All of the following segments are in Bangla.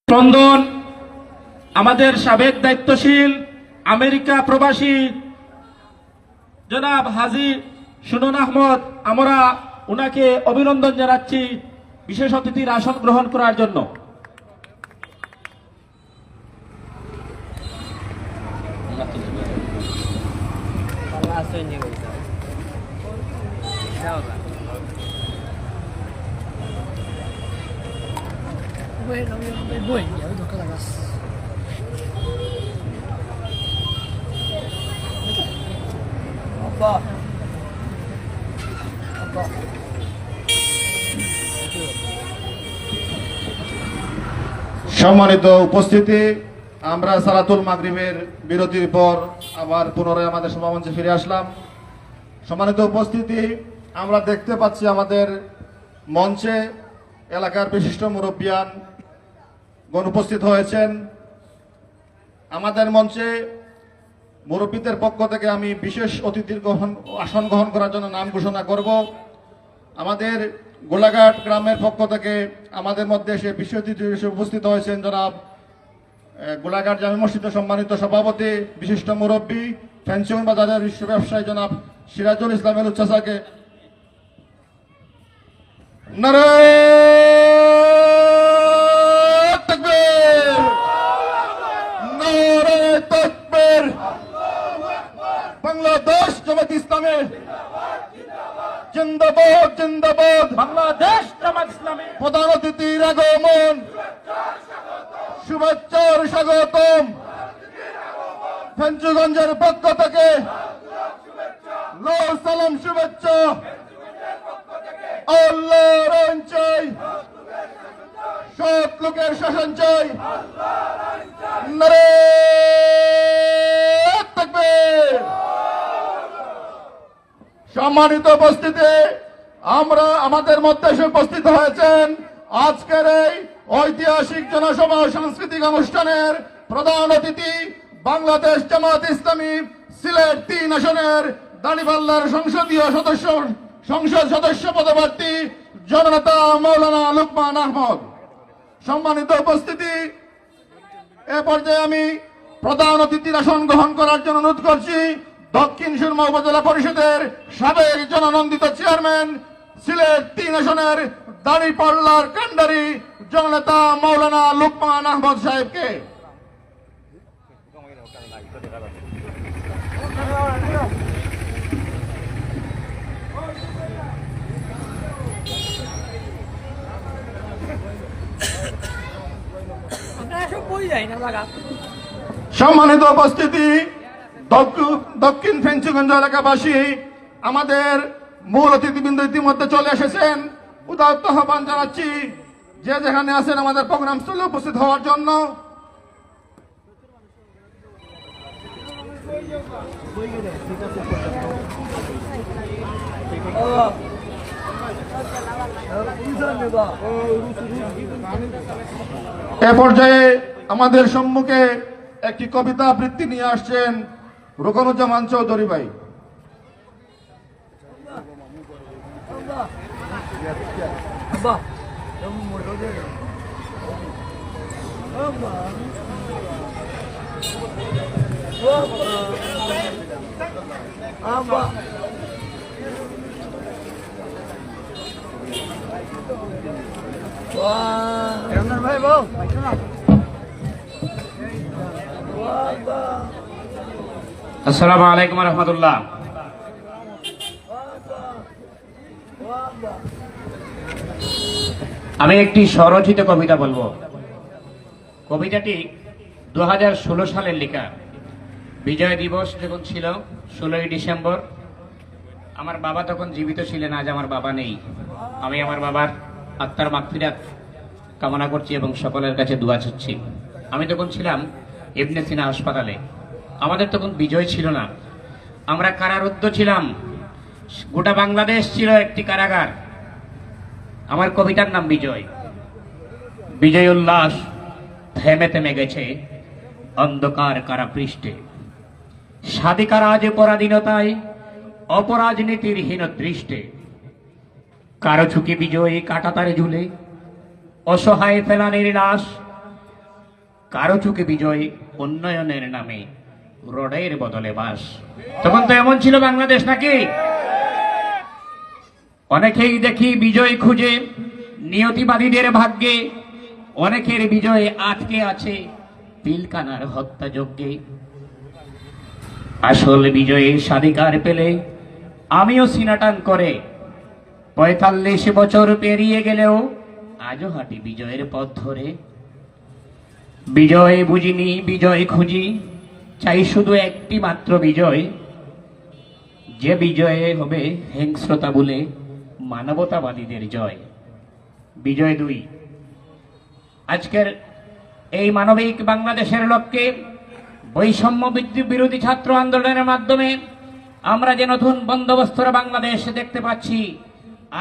ক্রন্দন আমাদের সাবেক দায়িত্বশীল আমেরিকা প্রবাসী জনাব হাজী সুনন আহমদ, আমরা উনাকে অভিনন্দন জানাচ্ছি বিশেষ অতিথির আসন গ্রহণ করার জন্য। সম্মানিত উপস্থিতি, আমরা সালাতুল মাগরিবের বিরতির পর আবার পুনরায় আমাদের সভামঞ্চে ফিরে আসলাম। সম্মানিত উপস্থিতি, আমরা দেখতে পাচ্ছি আমাদের মঞ্চে এলাকার বিশিষ্ট মুরব্বিয়ান গণ উপস্থিত হয়েছেন। আমাদের মঞ্চে মুরব্বীদের পক্ষ থেকে আমি বিশেষ অতিথির আসন গ্রহণ করার জন্য নাম ঘোষণা করব। আমাদের গোলাঘাট গ্রামের পক্ষ থেকে আমাদের মধ্যে এসে বিশেষ অতিথি হিসেবে উপস্থিত হয়েছেন জনাব গোলাঘাট জামে মসজিদের সম্মানিত সভাপতি, বিশিষ্ট মুরব্বী, ফেন্সিং বাজারের বিশ্ব ব্যবসায়ী জনাব সিরাজুল ইসলামের উচ্চাসাকে বাংলাদেশ জামাত ইসলামী জিন্দাবাদ জিন্দাবাদ, বাংলাদেশ জামাত ইসলামী। প্রধান অতিথির আগমন, শুভেচ্ছার স্বাগতম। ফেঞ্চুগঞ্জের পক্ষ থেকে লাল সালাম শুভেচ্ছা। আল্লাহর আইন চাই, সৎ লোকের শাসন চাই। নারে তাকবীর। সম্মানিত উপস্থিতি, আমরা আমাদের মধ্যে এসে উপস্থিত হয়েছেন আজকের এই ঐতিহাসিক জনসভা সাংস্কৃতিক অনুষ্ঠানের প্রধান অতিথি, বাংলাদেশ জামাত ইসলামী সিলেট ৩ আসনের দাঁড়িপাল্লার সংসদ সদস্য পদপ্রার্থী জননেতা মাওলানা লুকমান আহমদ। সম্মানিত উপস্থিতি, এ পর্যায়ে আমি প্রধান অতিথির আসন গ্রহণ করার জন্য অনুরোধ করছি দক্ষিণ সুরমা উপজেলা পরিষদের সাবেক জননন্দিত চেয়ারম্যান, সিলেট ৩ আসনের দাঁড়িপাল্লার কান্ডারি জননেতা মাওলানা লুকমান আহমদ সাহেবকে। সম্মানিত উপস্থিতি, দক্ষিণ ফেঞ্চুগঞ্জ এলাকাবাসী, আমাদের মূল অতিথিবৃন্দ ইতিমধ্যে চলে এসেছেন। উদাত্ত আহ্বান জানাচ্ছি যে যেখানে আছেন আমাদের প্রোগ্রাম স্থলে উপস্থিত হওয়ার জন্য। এ পর্যায়ে আমাদের সম্মুখে একটি কবিতা আবৃত্তি নিয়ে আসছেন রুকনুজ্জামান চৌধুরী ভাই। ভাই বল আসসালামু আলাইকুম ওয়া রাহমাতুল্লাহ। আমি একটি স্বরচিত কবিতা বলবো। কবিতাটি 2016 সালের লেখা। বিজয় দিবস যখন ছিল 16ই ডিসেম্বর, আমার বাবা তখন জীবিত ছিলেন, আজ আমার বাবা নেই। আমি আমার বাবার আত্মার মাগফিরাত কামনা করছি এবং সকলের কাছে দোয়া চাচ্ছি। আমি তখন ছিলাম ইবনে সিনা হাসপাতালে। আমাদের তখন বিজয় ছিল না, আমরা কারারুদ্ধ ছিলাম। গোটা বাংলাদেশ ছিল একটি কারাগার। আমার কবিতার নাম বিজয়। বিজয় উল্লাস থেমে থেমে গেছে অন্ধকার কারাপৃষ্ঠে। স্বাধিকার আজ পরাধীনতায় অপরাজনীতির হীন দৃষ্টে। কারো ঝুঁকি বিজয়ী কাটাতারে ঝুলে অসহায় ফেলানির লাশ, কারো চোখে বিজয় উন্নয়নের নামে রোডের বদলে বাস। তখন তো এমন ছিল বাংলাদেশ নাকি? অনেকেই দেখি বিজয় খুঁজে নিয়তিবাদীদের ভাগ্যে, অনেকের বিজয় আটকে আছে পিলকানার হত্যাযজ্ঞে। আসল বিজয়ের স্বাধিকার পেলে আমিও সিনাটান করে ৪৫ বছর পেরিয়ে গেলেও আজও হাঁটি বিজয়ের পথ ধরে। বিজয় বুঝিনি, বিজয় খুঁজি, চাই শুধু একটি মাত্র বিজয়, যে বিজয়ে হবে হিংস্রতা বলে মানবতাবাদীদের জয়। বিজয় ২। আজকের এই মানবিক বাংলাদেশের লক্ষ্যে বৈষম্য বিরোধী ছাত্র আন্দোলনের মাধ্যমে আমরা যে নতুন বন্দোবস্তর বাংলাদেশ দেখতে পাচ্ছি,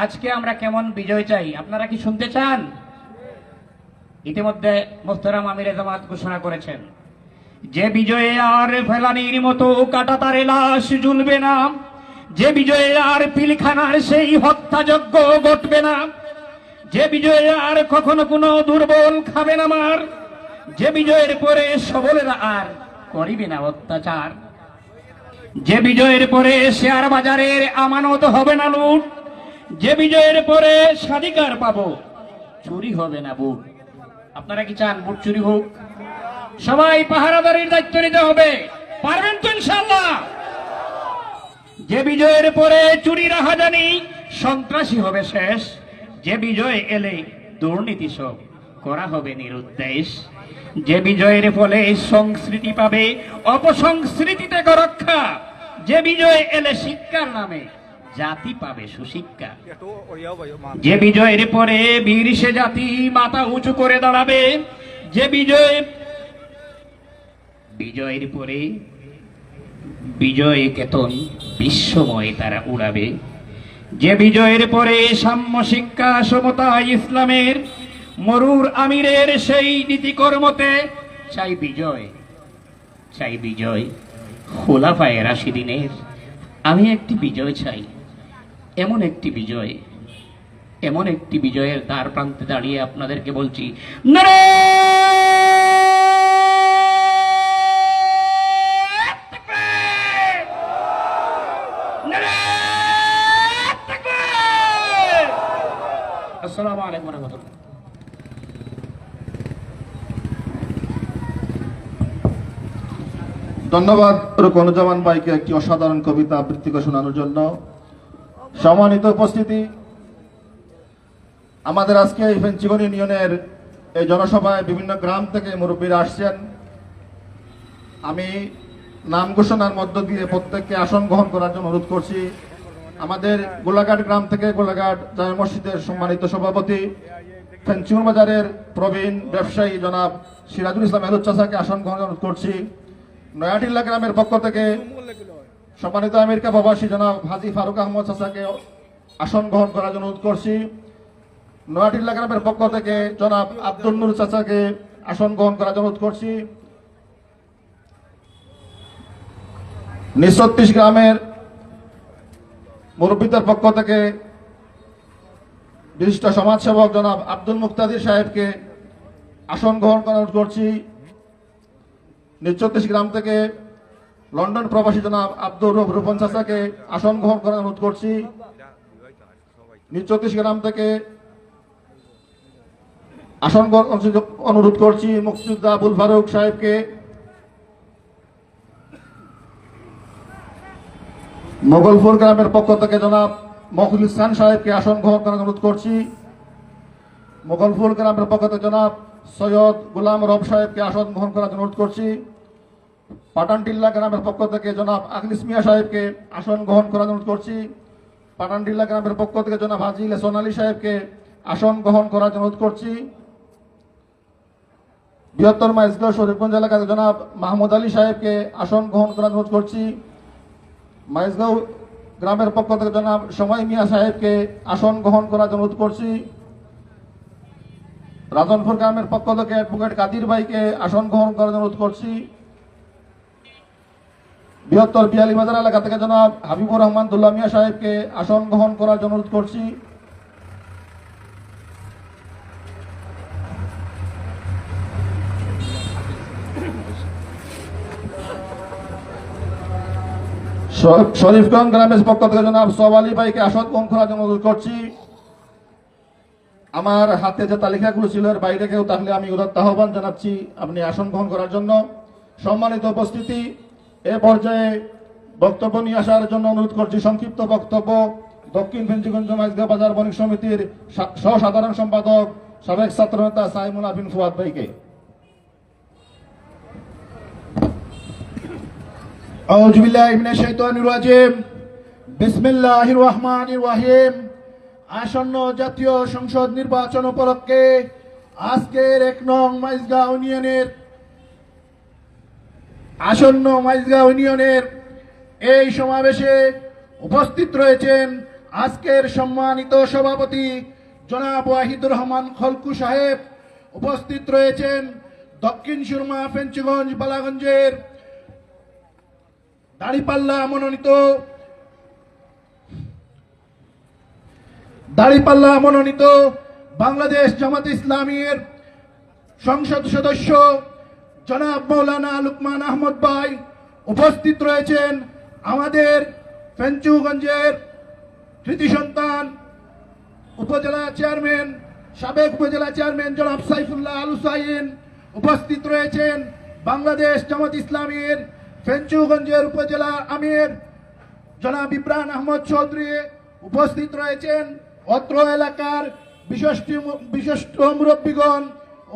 আজকে আমরা কেমন বিজয় চাই আপনারা কি শুনতে চান? ইতিমধ্যে মোহতারাম আমির জামাত ঘোষণা করেছেন যে বিজয়ে আর ফেলানির মতো কাঁটাতারে লাশ ঝুলবে না, যে বিজয়ে আর পিলখানার সেই হত্যাযজ্ঞ ঘটবে না, যে বিজয়ে আর কখনো কোনো দুর্বল খাবে না মার, যে বিজয়ের পরে সবলেরা আর করিবে না অত্যাচার, যে বিজয়ের পরে শেয়ার বাজারের আমানত হবে না লুট, যে বিজয়ের পরে স্বাধিকার পাবো চুরি হবে না বুট। আপনারা কি চান বুট চুরি হোক? সবাই পাহারাদারির দায়িত্ব নিতে হবে, পারবেন তো ইনশাআল্লাহ? যে বিজয়ের পরে চুরি রাহাজানি সন্ত্রাসী হবে শেষ, যে বিজয় এলে দুর্নীতি সব করা হবে নিরুদ্দেশ, যে বিজয়ের ফলে সংস্কৃতি পাবে অপসংস্কৃতি থেকে রক্ষা, যে বিজয় এলে শিক্ষার নামে জাতি পাবে সুশিক্ষা, যে বিজয়ের পরে বীর সে জাতি মাথা উঁচু করে দাঁড়াবে, যে বিজয়ের পরে বিজয় কেতন বিশ্বময় তারা উড়াবে, যে বিজয়ের পরে সাম্য শিক্ষা সমতা ইসলামের মরুর আমিরের সেই নীতিকর্মতে চাই বিজয়, চাই বিজয় খোলাফায়ে রাশিদিনের। আমি একটি বিজয় চাই, এমন একটি বিজয়, এমন একটি বিজয়ের দ্বার প্রান্তে দাঁড়িয়ে আপনাদেরকে বলছি আসসালামু আলাইকুম ওয়া রাহমাতুল্লাহ। ধন্যবাদ রুকনুজ্জামান ভাইকে একটি অসাধারণ কবিতা আবৃত্তি করে শোনানোর জন্য। সম্মানিত উপস্থিতি, আমাদের আজকে এই ফেঞ্চিগঞ্জ ইউনিয়নের এই জনসভায় বিভিন্ন গ্রাম থেকে মুরব্বীরা আসছেন। আমি নাম ঘোষণার মধ্য দিয়ে প্রত্যেককে আসন গ্রহণ করার জন্য অনুরোধ করছি। আমাদের গোলাঘাট গ্রাম থেকে গোলাঘাট জামে মসজিদের সম্মানিত সভাপতি, ফেঞ্চিগঞ্জ বাজারের প্রবীণ ব্যবসায়ী জনাব সিরাজুল ইসলাম মেহরুজ চাচাকে আসন গ্রহণ অনুরোধ করছি। নয়াটিল্লা গ্রামের পক্ষ থেকে সম্মানিত আমেরিকা প্রবাসী জনাব হাজি ফারুক আহমদ চাচাকে আসন গ্রহণ করার জন্য অনুরোধ করছি। নয়াটিল্লা গ্রামের পক্ষ থেকে জনাব আব্দুল নূর চাচাকে আসন গ্রহণ করার জন্য অনুরোধ করছি। ৩৬ গ্রামের মুরব্বীদের পক্ষ থেকে বিশিষ্ট সমাজসেবক জনাব আব্দুল মুক্তাদির সাহেবকে আসন গ্রহণ করার অনুরোধ করছি। ৩৬ গ্রাম থেকে লন্ডন প্রবাসী জনাব আব্দুর রউফ রূপন চাচাকে আসন গ্রহণ করার অনুরোধ করছি। ৩৬ গ্রাম থেকে আসন অনুরোধ করছি মুক্তিযোদ্ধা আবুল ফারুক সাহেবকে। মোগলপুর গ্রামের পক্ষ থেকে জনাব মখলুস খান সাহেবকে আসন গ্রহণ করার অনুরোধ করছি। মোগলপুর গ্রামের পক্ষ থেকে জনাব সৈয়দ গোলাম রব সাহেবকে আসন গ্রহণ করার অনুরোধ করছি। পাটানটিল্লা গ্রামের পক্ষ থেকে জনাব আখলিস মিয়া সাহেবকে আসন গ্রহণ করার অনুরোধ করছি। পাটানটিল্লা গ্রামের পক্ষ থেকে জনাব হাজি লেসন আলী সাহেবকে আসন গ্রহণ করার অনুরোধ করছি। বৃহত্তর মাইজগাঁও শরীফগঞ্জ এলাকাতে জনাব মাহমুদ আলী সাহেবকে আসন গ্রহণ করার অনুরোধ করছি। মাইজগাঁও গ্রামের পক্ষ থেকে জনাব সময় মিয়া সাহেবকে আসন গ্রহণ করার অনুরোধ করছি। রাজনপুর গ্রামের পক্ষ থেকে অ্যাডভোকেট কাদির ভাইকে আসন গ্রহণ করার অনুরোধ করছি। বৃহত্তর বিয়ালীবাজার এলাকা থেকে জনাব হাবিবুর রহমান দুল্লা মিয়া সাহেবকে আসন গ্রহণ করার অনুরোধ করছি। শরীফগঞ্জ গ্রামের পক্ষ থেকে জনাব সোহাব আলী ভাইকে আসন গ্রহণ করার জন্য অনুরোধ করছি। আমার হাতে যে তালিকাগুলো ছিল এর বাইরে কেউ থাকলে আমি উদাত্ত আহ্বান জানাচ্ছি আপনি আসন গ্রহণ করার জন্য। সম্মানিত উপস্থিতি, এ পর্যায়ে বক্তব্য নিয়ে আসার জন্য অনুরোধ করছি সংক্ষিপ্ত বক্তব্য দক্ষিণ ফেঞ্চুগঞ্জ মাইজগাঁও বাজার বণিক সমিতির সহ সাধারণ সম্পাদক সাবেক ছাত্রনেতা সাইমুল আবিন ফুয়াদ ভাইকে। আউযু বিল্লাহি মিনাশ শাইতানির রাজিম। বিসমিল্লাহির রহমানির রহিম। আসন্ন জাতীয় সংসদ নির্বাচন উপলক্ষে আজকের ১ নং মাইজগাঁও ইউনিয়নের এই সমাবেশে উপস্থিত রয়েছেন আজকের সম্মানিত সভাপতি জনাব ওয়াহিদুর রহমান খলকু সাহেব, উপস্থিত রয়েছেন দক্ষিণ সুরমা ফেঞ্চুগঞ্জ বালাগঞ্জের দাড়িপাল্লা মনোনীত বাংলাদেশ জামাত ইসলামীর সংসদ সদস্য জনাব মৌলানা লুকমান আহমদ ভাই, উপস্থিত রয়েছেন আমাদের ফেঞ্চুগঞ্জের কৃতি সন্তান সাবেক উপজেলা চেয়ারম্যান জনাব সাইফুল্লাহ আল হুসাইন, উপস্থিত রয়েছেন বাংলাদেশ জামাত ইসলামীর ফেঞ্চুগঞ্জের উপজেলা আমির জনাব ইব্রাহিম আহমদ চৌধুরী, উপস্থিত রয়েছেন অত্র এলাকার বিশিষ্ট মুরব্বীগণ,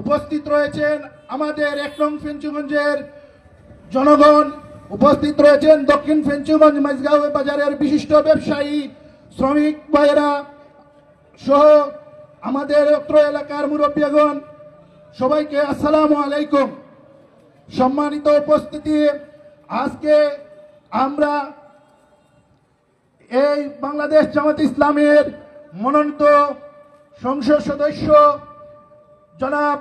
উপস্থিত রয়েছেন আমাদের ১ নং ফেঞ্চুগঞ্জের জনগণ, উপস্থিত রয়েছেন দক্ষিণ ফেঞ্চুগঞ্জ মাইজগাঁও বাজারের বিশিষ্ট ব্যবসায়ী শ্রমিক ভাইয়েরা সহ আমাদের অত্র এলাকার মুরব্বীগণ, সবাইকে আসসালামু আলাইকুম। সম্মানিত উপস্থিতি, আজকে আমরা এই বাংলাদেশ জামাত ইসলামের মনোনীত সংসদ সদস্য জনাব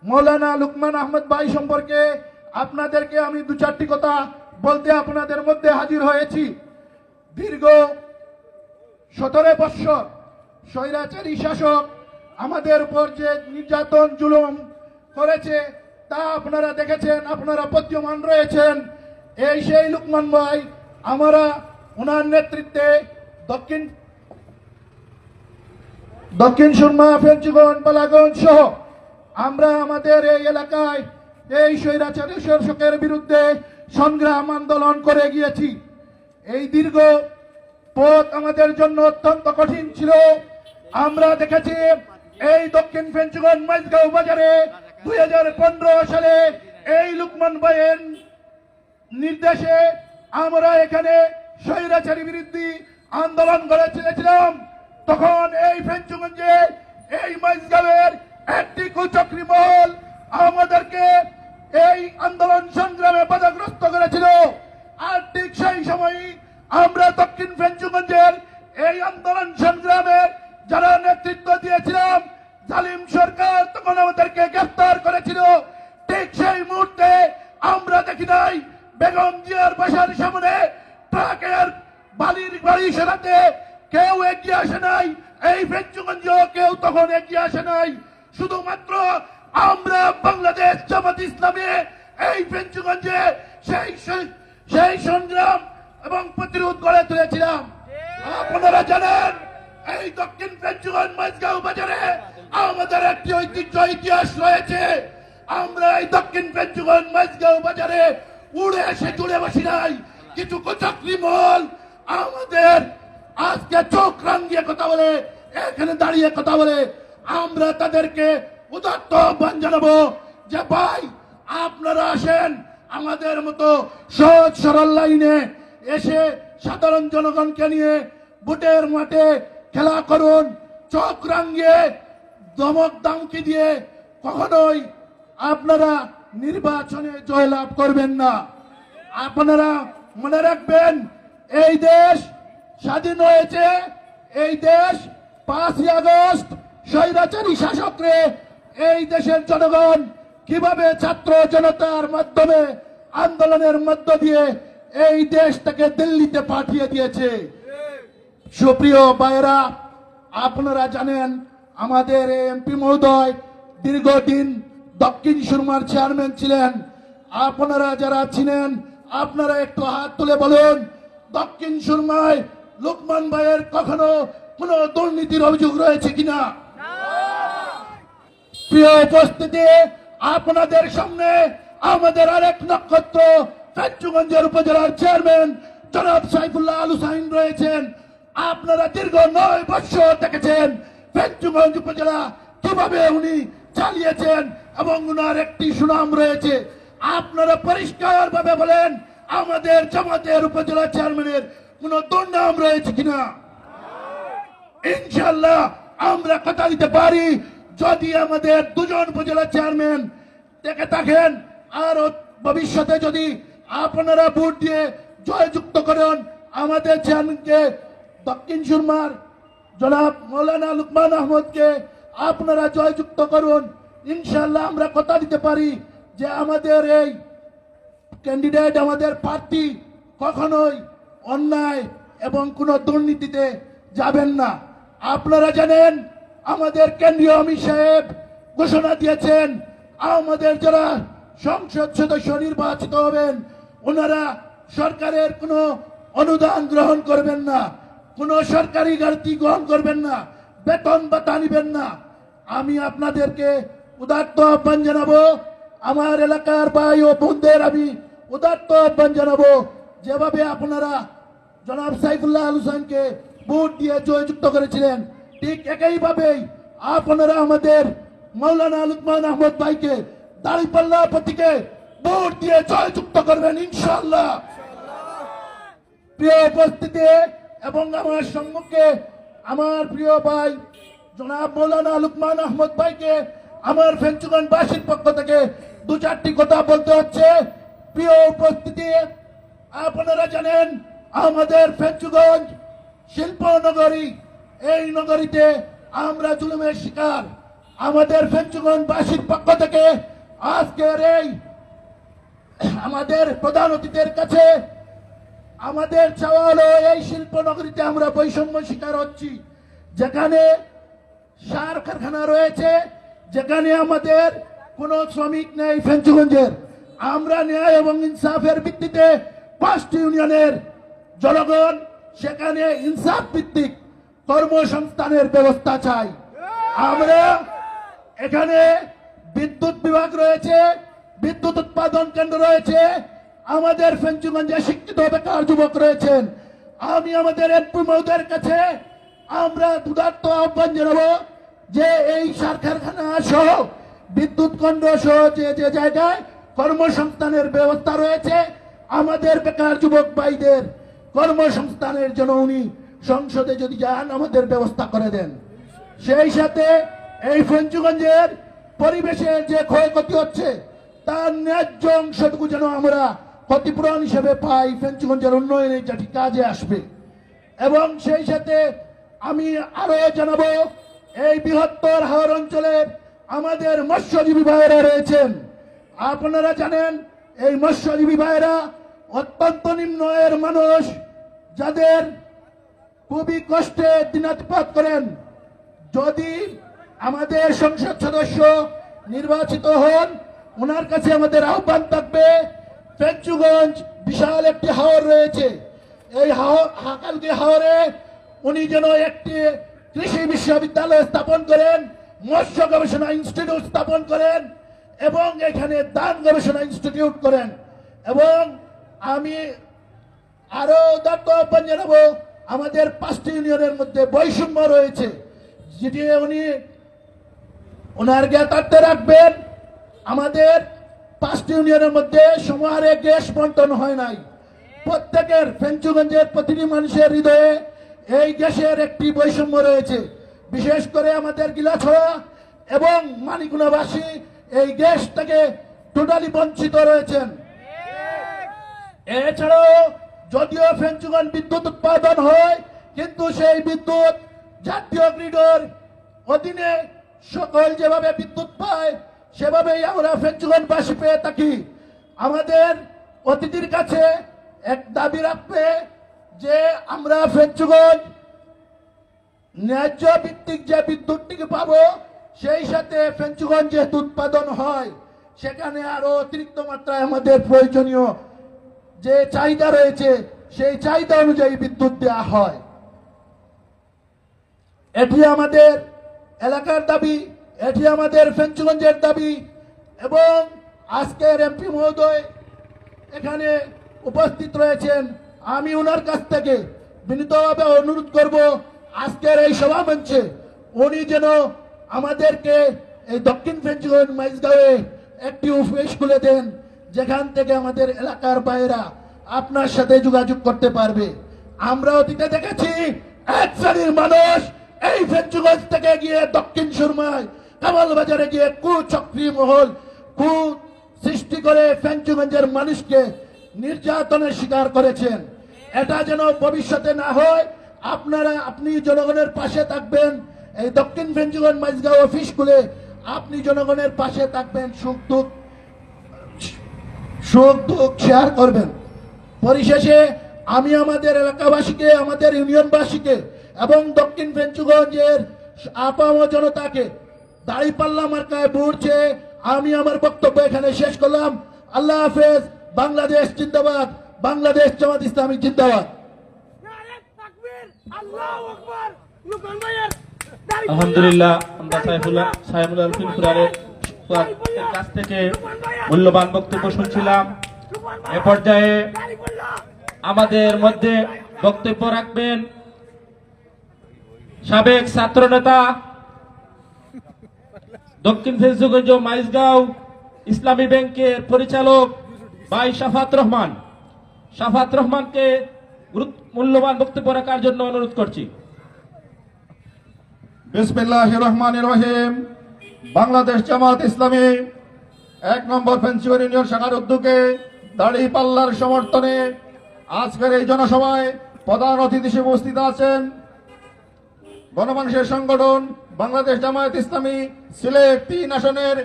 মৌলানা লুকমান আহমদ ভাই সম্পর্কে আপনাদেরকে আমি ২-৪টি কথা বলতে আপনাদের মধ্যে হাজির হয়েছি। দীর্ঘ ১৭ বৎসর স্বৈরাচারী শাসক আমাদের উপর যে নির্যাতন জুলুম করেছে তা আপনারা দেখেছেন, আপনারা প্রতীয়মান রয়েছেন। এই সেই লুকমান ভাই, আমরা ওনার নেতৃত্বে দক্ষিণ সুরমা ফেঞ্চুগঞ্জ বালাগঞ্জ সহ আমরা আমাদের এই এলাকায় এই স্বৈরাচারী শাসকের বিরুদ্ধে সংগ্রাম আন্দোলন করে গিয়েছি। এই দীর্ঘ পথ আমাদের জন্য অত্যন্ত কঠিন ছিল। আমরা দেখেছি এই দক্ষিণ ফেঞ্চুগঞ্জ মাইজগাঁও বাজারে 2015 সালে এই লুকমান ভাইয়ের নির্দেশে আমরা এখানে স্বৈরাচারী বিরোধী আন্দোলন করেছিলাম। তখন এই ফেঞ্চুগঞ্জে এই মাইজগাঁওয়ের একটি কুচক্রী মহল আমাদেরকে এই আন্দোলন সংগ্রামে বাধাগ্রস্ত করেছিল। আর ঠিক সেই সময় আমরা দক্ষিণ ফেঞ্চুগঞ্জের এই আন্দোলন সংগ্রামে যারা নেতৃত্ব দিয়েছিলাম, জালিম সরকার তখন আমাদেরকে গ্রেফতার করেছিল। ঠিক সেই মুহূর্তে আমরা দেখি নাই বেগম জিয়ার বাসার সামনে ট্রাকের বালির বাড়ি সরাতে কেউ এগিয়ে আসে নাই, এই ফেঞ্চুগঞ্জ কেউ তখন এগিয়ে আসে নাই। শুধুমাত্র আমরা বাংলাদেশ জামাত ইসলামী এই ফেঞ্চুগঞ্জে সেই সংগ্রাম এবং প্রতিরোধ গড়ে তুলেছিলাম। আপনারা জানেন এই দক্ষিণ ফেঞ্চুগঞ্জ মাইজগাঁও বাজারে আমাদের একটি ঐতিহ্য ইতিহাস রয়েছে। আমরা এই দক্ষিণ ফেঞ্চুগঞ্জ মাইজগাঁও বাজারে উড়ে এসে জুড়ে বসি নাই। কিছু কুচক্রী মহল আমাদের আজকে চোখ রাঙিয়ে কথা বলে, এখানে দাঁড়িয়ে কথা বলে। আমরা তাদেরকে উদাত্ত আহ্বান জানাবো যে ভাই, আপনারা আসেন আমাদের মতো সহজ সরল লাইনে এসে সাধারণ জনগণকে নিয়ে ভোটের মাঠে খেলা করুন। চোখ রাঙিয়ে ধমক দামকি দিয়ে কখনোই আপনারা নির্বাচনে জয়লাভ করবেন না। আপনারা মনে রাখবেন, এই দেশ স্বাধীন হয়েছে, এই দেশ 5ই আগস্ট স্বৈরাচারী শাসকরে এই দেশের জনগণ কিভাবে ছাত্র জনতার মাধ্যমে আন্দোলনের মধ্য দিয়ে এই দেশটাকে দিল্লিতে পাঠিয়ে দিয়েছে। সুপ্রিয় ভাইয়েরা, আপনারা জানেন আমাদের এমপি মহোদয় দীর্ঘদিন দক্ষিণ সুরমার চেয়ারম্যান ছিলেন। আপনারা যারা ছিলেন আপনারা একটু হাত তুলে বলুন, দক্ষিণ সুরমায় লোকমান ভাইয়ের কখনো কোনো দুর্নীতির অভিযোগ রয়েছে কিনা? প্রিয় উপস্থিতি, আপনাদের সামনে আমাদের আরেক নক্ষত্র ফেঞ্চুগঞ্জের উপজেলার চেয়ারম্যান জনাব সাইফুল্লাহ আল হুসাইন রয়েছেন। আপনারা দীর্ঘ 9 বছর দেখেছেন ফেঞ্চুগঞ্জ উপজেলা কিভাবে উনি চালিয়েছেন এবং উনার একটি সুনাম রয়েছে। আপনারা পরিষ্কার ভাবে বলেন, আমাদের জামাতের উপজেলা চেয়ারম্যানের কোন দুর্নাম রয়েছে কিনা? ইনশাআল্লাহ আমরা কথা দিতে পারি, যদি আমাদের 2 জন উপজেলা চেয়ারম্যান থেকে থাকেন আর ভবিষ্যতে যদি আপনারা ভোট দিয়ে জয়যুক্ত করেন আমাদের চেয়ারম্যানকে, দক্ষিণ সুরমার জনাব মৌলানা লুকমান আহমদকে আপনারা জয়যুক্ত করুন। ইনশাআল্লাহ আমরা কথা দিতে পারি যে আমাদের এই ক্যান্ডিডেট, আমাদের প্রার্থী কখনোই অন্যায় এবং কোনো দুর্নীতিতে যাবেন না। আপনারা জানেন আমাদের কেন্দ্রীয় অমিত সাহেব ঘোষণা দিয়েছেন আমাদের যারা সংসদ সদস্য নির্বাচিত হবেন ওনারা সরকারের কোনো অনুদান গ্রহণ করবেন না, কোনো সরকারি গাড়ি গ্রহণ করবেন না, বেতন ভাতা নিবেন না। আমি আপনাদেরকে উদাত্ত আহ্বান জানাবো, আমার এলাকার ভাই ও বোনদের আমি উদাত্ত আহ্বান জানাবো, যেভাবে আপনারা জনাব সাইফুল্লাহ আল হুসাইনকে ভোট দিয়ে জয়যুক্ত করেছিলেন ঠিক একইভাবেই আপনারা আমাদের মৌলানা লুকমান আহমদ ভাইকে দাঁড়িপাল্লা প্রতীকে ভোট দিয়ে জয়যুক্ত করবেন ইনশাআল্লাহ। প্রিয় উপস্থিতি এবং আমার সম্মুখে আমার প্রিয় ভাই জনাব মৌলানা লুকমান আহমদ ভাইকে আমার ফেঞ্চুগঞ্জবাসীর পক্ষ থেকে 2-4টি কথা বলতে হচ্ছে। প্রিয় উপস্থিতি, আপনারা জানেন আমাদের ফেঞ্চুগঞ্জ শিল্প নগরী, এই নগরীতে আমরা জুলুমের শিকার। আমাদের ফেঞ্চুগঞ্জবাসীর পক্ষ থেকে আজকের এই আমাদের প্রধান অতিথির কাছে আমাদের চাওয়া হলো, এই শিল্প নগরীতে আমরা বৈষম্য শিকার হচ্ছি, যেখানে সার কারখানা রয়েছে, যেখানে আমাদের কোনো শ্রমিক নেই ফেঞ্চুগঞ্জের। আমরা ন্যায় এবং ইনসাফের ভিত্তিতে 5টি ইউনিয়নের জনগণ সেখানে ইনসাফ ভিত্তিক কর্মসংস্থানের ব্যবস্থা চাই। আমরা এখানে বিদ্যুৎ বিভাগ রয়েছে, বিদ্যুৎ উৎপাদন কেন্দ্র রয়েছে, আমাদের ফেঞ্চুগঞ্জে শিক্ষিত বেকার যুবক রয়েছেন। আমি আমাদের এমপি মহোদয়ের কাছে আমরা দুদার্থ আহ্বান জানাবো যে এই সার কারখানা সহ বিদ্যুৎ কেন্দ্র সহ যে যে জায়গায় কর্মসংস্থানের ব্যবস্থা রয়েছে আমাদের বেকার যুবক ভাইদের কর্মসংস্থানের জন্য উনি সংসদে যদি যান আমাদের ব্যবস্থা করে দেন। সেই সাথে এই ফেঞ্চুগঞ্জের পরিবেশের যে ক্ষয়ক্ষতি হচ্ছে তার ন্যায্য অংশটুকু যেন আমরা ক্ষতিপূরণ হিসেবে পাই, ফেঞ্চুগঞ্জের উন্নয়নে যেটি কাজে আসবে। এবং সেই সাথে আমি আরো জানাবো, এই বৃহত্তর হাওর অঞ্চলের আমাদের মৎস্যজীবী ভাইয়েরা রয়েছেন। আপনারা জানেন এই মৎস্যজীবী ভাইয়েরা অত্যন্ত নিম্ন আয়ের মানুষ, যাদের খুবই কষ্টে দিনাতিপাত করেন। যদি আমাদের সংসদ সদস্য নির্বাচিত হন, ওনার কাছে আমাদের আহ্বান থাকবে, ফেঞ্চুগঞ্জ বিশাল একটি হাওর রয়েছে, এই হাকালকি হাওরে উনি যেন একটি কৃষি বিশ্ববিদ্যালয় স্থাপন করেন, মৎস্য গবেষণা ইনস্টিটিউট স্থাপন করেন এবং এখানে ধান গবেষণা ইনস্টিটিউট করেন। এবং আমি আরো উদাত্ত আহ্বান জানাবো, আমাদের 5টি ইউনিয়নের মধ্যে বৈষম্য রয়েছে, যেটি উনি ওনার জ্ঞাতার্থে রাখবেন। আমাদের 5টি ইউনিয়নের মধ্যে সমাহারে গ্যাস বন্টন হয় নাই। প্রত্যেকের ফেঞ্চুগঞ্জের প্রতিটি মানুষের হৃদয়ে এই গ্যাসের একটি বৈষম্য রয়েছে। বিশেষ করে আমাদের গিলাছড়া এবং মানিকগুনাবাসী এই গ্যাস থেকে টোটালি বঞ্চিত রয়েছেন। এছাড়াও যদিও ফেঞ্চুগঞ্জ বিদ্যুৎ উৎপাদন হয়, কিন্তু সেই বিদ্যুৎ জাতীয় গ্রিডের অধীনে সকল যেভাবে বিদ্যুৎ পায় সেভাবেই আমরা ফেঞ্চুগঞ্জবাসী পেয়ে থাকি। আমাদের অতিথির কাছে এক দাবি রাখবে যে আমরা ফেঞ্চুগঞ্জ ন্যায্য ভিত্তিক যে বিদ্যুৎটিকে পাবো, সেই সাথে ফেঞ্চুগঞ্জ যেহেতু উৎপাদন হয় সেখানে আরো অতিরিক্ত মাত্রায় আমাদের প্রয়োজনীয় যে চাহিদা রয়েছে সেই চাহিদা অনুযায়ী বিদ্যুৎ দেওয়া হয়। এটি আমাদের এলাকার দাবি, এটি আমাদের ফেঞ্চুগঞ্জের দাবি। এবং আজকের এমপি মহোদয় এখানে উপস্থিত রয়েছেন, আমি ওনার কাছ থেকে বিনীতভাবে অনুরোধ করব আজকের এই সভা মঞ্চে উনি যেন আমাদেরকে এই দক্ষিণ ফেঞ্চুগঞ্জ মাইজগাঁওয়ে একটি অফিস খুলে দেন, যেখান থেকে আমাদের এলাকার বাইরা আপনার সাথে যোগাযোগ করতে পারবে। আমরা অতীতে দেখেছি এক শ্রেণীর মানুষ এই ফেঞ্চুগঞ্জ থেকে গিয়ে দক্ষিণ সুরমায় কামাল বাজারে গিয়ে কুচক্রী মহল সৃষ্টি করে ফেঞ্চুগঞ্জের মানুষকে নির্যাতনের শিকার করেছেন। এটা যেন ভবিষ্যতে না হয়, আপনি জনগণের পাশে থাকবেন। এই দক্ষিণ ফেঞ্চুগঞ্জ মাইজগাঁও অফিস খুলে আপনি জনগণের পাশে থাকবেন, সুখ দুঃখ শেয়ার করবেন। পরিশেষে আমি আমাদের এলাকাবাসীকে, আমাদের ইউনিয়নবাসীকে এবং দক্ষিণ ফেঞ্চুগঞ্জের আপাম জনতাকে দাঁড়িপাল্লা মার্কায় ভোট চেয়ে আমি আমার বক্তব্য এখানে শেষ করলাম। আল্লাহ হাফেজ। বাংলাদেশ জিন্দাবাদ, বাংলাদেশ জামাত ইসলামী জিন্দাবাদ। আলহামদুলিল্লাহ, আমরা সাইফুল আলফিন ফুরারের কাছ থেকে মূল্যবান বক্তব্য শুনছিলাম। এ পর্যায়ে আমাদের মধ্যে বক্তব্য রাখবেন সাবেক ছাত্র নেতা, দক্ষিণ ফেঞ্চুগঞ্জ মাইজগাঁও ইসলামী ব্যাংকের পরিচালক ভাই শাফাত রহমান। শাফাত রহমানকে মূল্যবান বক্তব্য রাখার জন্য অনুরোধ করছি। বিসমিল্লাহির রহমানির রহিম। বাংলাদেশ জামাত ইসলামী 1 নম্বর ফেঞ্চুগঞ্জ ইউনিয়ন শাখার উদ্যোগে দাঁড়িপাল্লার সমর্থনে আজকের এই জনসভায় প্রধান অতিথি হিসেবে উপস্থিত আছেন গণমানুষের সংগঠন বাংলাদেশ জামায়াত ইসলামী সিলেট 3 আসনের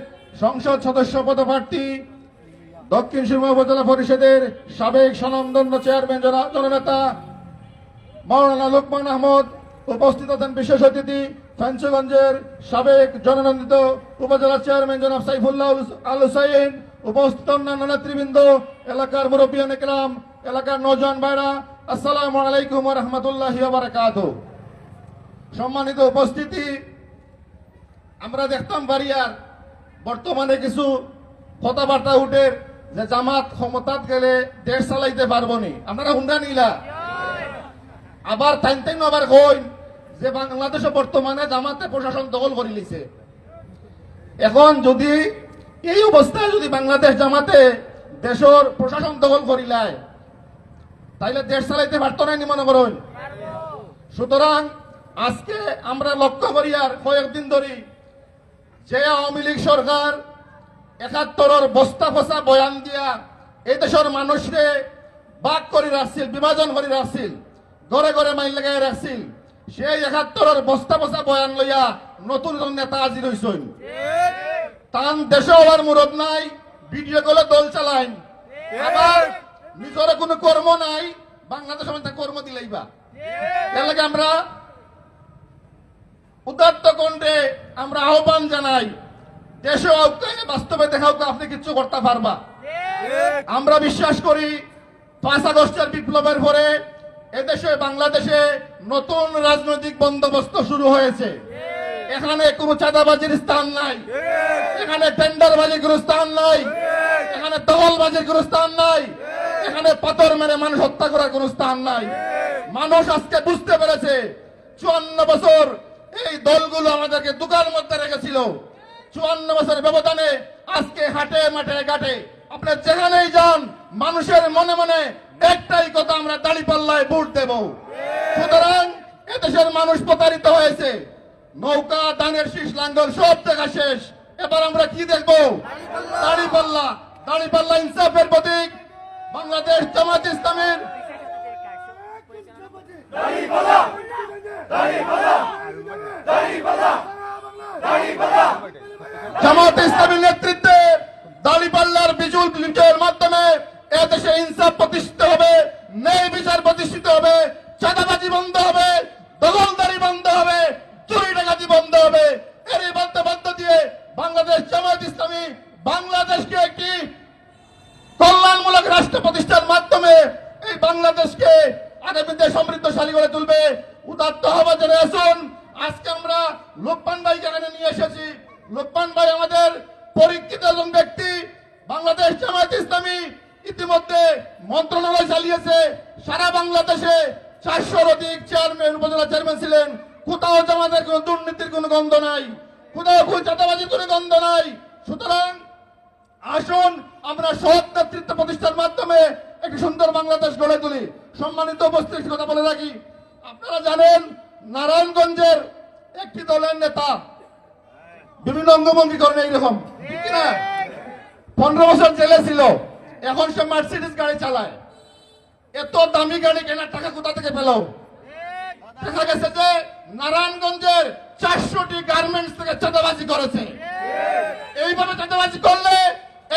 সংসদ সদস্য পদপ্রার্থী, দক্ষিণ সুরমা উপজেলা পরিষদের সাবেক স্বনামধন্য চেয়ারম্যান জননেতা মাওলানা লোকমান আহমদ। উপস্থিত আছেন বিশেষ অতিথি ফেঞ্চুগঞ্জের সাবেক জননন্দিত উপজেলা চেয়ারম্যান জনাব সাইফুল্লাহ আল হুসাইন। উপস্থিত অন্যান্য নেতৃবৃন্দ, এলাকার মুরব্বিয়ান ইকরাম, এলাকার নওজোয়ান ভাইরা, আসসালামু আলাইকুম ওয়া রাহমাতুল্লাহি ওয়া বারাকাতুহু। সম্মানিত উপস্থিতি, আমরা দেখতাম বাড়িয়ার বর্তমানে কিছু কথাবার্তা উঠে যে জামাত ক্ষমতাত গেলে দেশ চালাইতে পারবো নি। আপনারা হুন্ডা নিলা আবার টাইম আবার কই যে বাংলাদেশে বর্তমানে জামাতে প্রশাসন দখল করে লিছে। এখন যদি এই অবস্থায় যদি বাংলাদেশ জামাতে দেশের প্রশাসন দখল করিলায় তাইলে দেশ চালাইতে পারতো না নি মনে করেন। সুতরাং আজকে আমরা লক্ষ্য করি আর কয়েকদিন ধরে যে আওয়ামী লীগ সরকার ৭১ বস্তা ফসা বয়ান দিয়া এই দেশের মানুষকে ভাগ করে রাখছিল, বিভাজন করে রাখছিল, ঘরে ঘরে মাইল লাগাই রাখছিল, সেই ৭১ বস্তা ফসা বয়ান লইয়া নতুন নেতা হাজির হইছেন। তান দেশে হওয়ার মুরদ নাই, ভিডিও কলে দল চালাইন, আবার নিজের কোনো কর্ম নাই, বাংলাদেশ কর্ম দিলাইবা। এর লাগে আমরা উদাত্ত কণ্ঠে আমরা আহ্বান জানাই, দেশে বাস্তবে দেখাও আপনি কিছু করতে পারবা। আমরা বিশ্বাস করি 5 আগস্টের বিপ্লবের পরে এদেশে বাংলাদেশে নতুন রাজনৈতিক বন্দোবস্ত শুরু হয়েছে। এখানে কোনো চাঁদাবাজির স্থান নাই, এখানে টেন্ডারবাজির কোনো স্থান নাই, এখানে দখলবাজির কোনো স্থান নাই, এখানে পাথর মেরে মানুষ হত্যা করার কোনো স্থান নাই। মানুষ আজকে বুঝতে পেরেছে 54 বছর এই দলগুলো আমাদেরকে দোকান মধ্যে রেখেছিল। 54 বছরের ব্যবধানে আজকে হাটে মাঠে ঘাটে আপনি যেখানেই যান মানুষের মনে মনে একটাই কথা, আমরা দাঁড়িপাল্লায় ভোট দেব। সুতরাং এদেশের মানুষ প্রতারিত হয়েছে। নৌকা, ধানের শীষ, লাঙ্গল সব দেখা শেষ। এবার আমরা কি দেখবো? দাঁড়িপাল্লা। দাঁড়িপাল্লা ইনসাফের প্রতীক। বাংলাদেশ জামাত ইসলামীর জামাত ইসলামীর নেতৃত্বে দাঁড়িপাল্লার বিজুল বিজয়ের মাধ্যমে এদেশে ইনসাফ প্রতিষ্ঠিত হবে, ন্যায় বিচার প্রতিষ্ঠিত হবে, চাঁদাবাজি বন্ধ হবে, দখলদারি বন্ধ হবে, চুরি ডাকাতি বন্ধ হবে। এরই বাধ্য দিয়ে বাংলাদেশ জামাত ইসলামী বাংলাদেশকে একটি কল্যাণমূলক রাষ্ট্র প্রতিষ্ঠার মাধ্যমে এই বাংলাদেশকে আগামীতে সমৃদ্ধশালী করে তুলবে। উদাত্ত আহ্বানে আসুন। আজকে আমরা লোকমান ভাইকে এখানে নিয়ে এসেছি। লোকমান ভাই আমাদের পরীক্ষিত একজন ব্যক্তি। বাংলাদেশ জামায়াত ইসলামী ইতিমধ্যে মন্ত্রণালয় চালিয়েছে। সারা বাংলাদেশে 400-র অধিক চেয়ারম্যান, উপজেলা চেয়ারম্যান ছিলেন। কোথাও জামাতের কোনো দুর্নীতির কোনো গন্ধ নাই, কোথাও খুব চাঁদাবাজির কোনো গন্ধ নাই। সুতরাং আসুন আমরা সৎ নেতৃত্ব প্রতিষ্ঠার মাধ্যমে একটি সুন্দর বাংলাদেশ গড়ে তুলি। সম্মানিত উপস্থিত, কথা বলে রাখি, আপনারা জানেন নারায়ণগঞ্জের একটি দলের নেতা বিভিন্ন অঙ্গভঙ্গি করেন এইরকম, ঠিক কিনা? 15 বছর জেলে ছিল, এখন সে মার্সিডিজ গাড়ি চালায়। এত দামি গাড়ি কেনার টাকা কোথা থেকে পেল? দেখা গেছে যে নারায়ণগঞ্জের 400টি গার্মেন্টস থেকে চাঁদাবাজি করেছে। এইভাবে চাঁদাবাজি করলে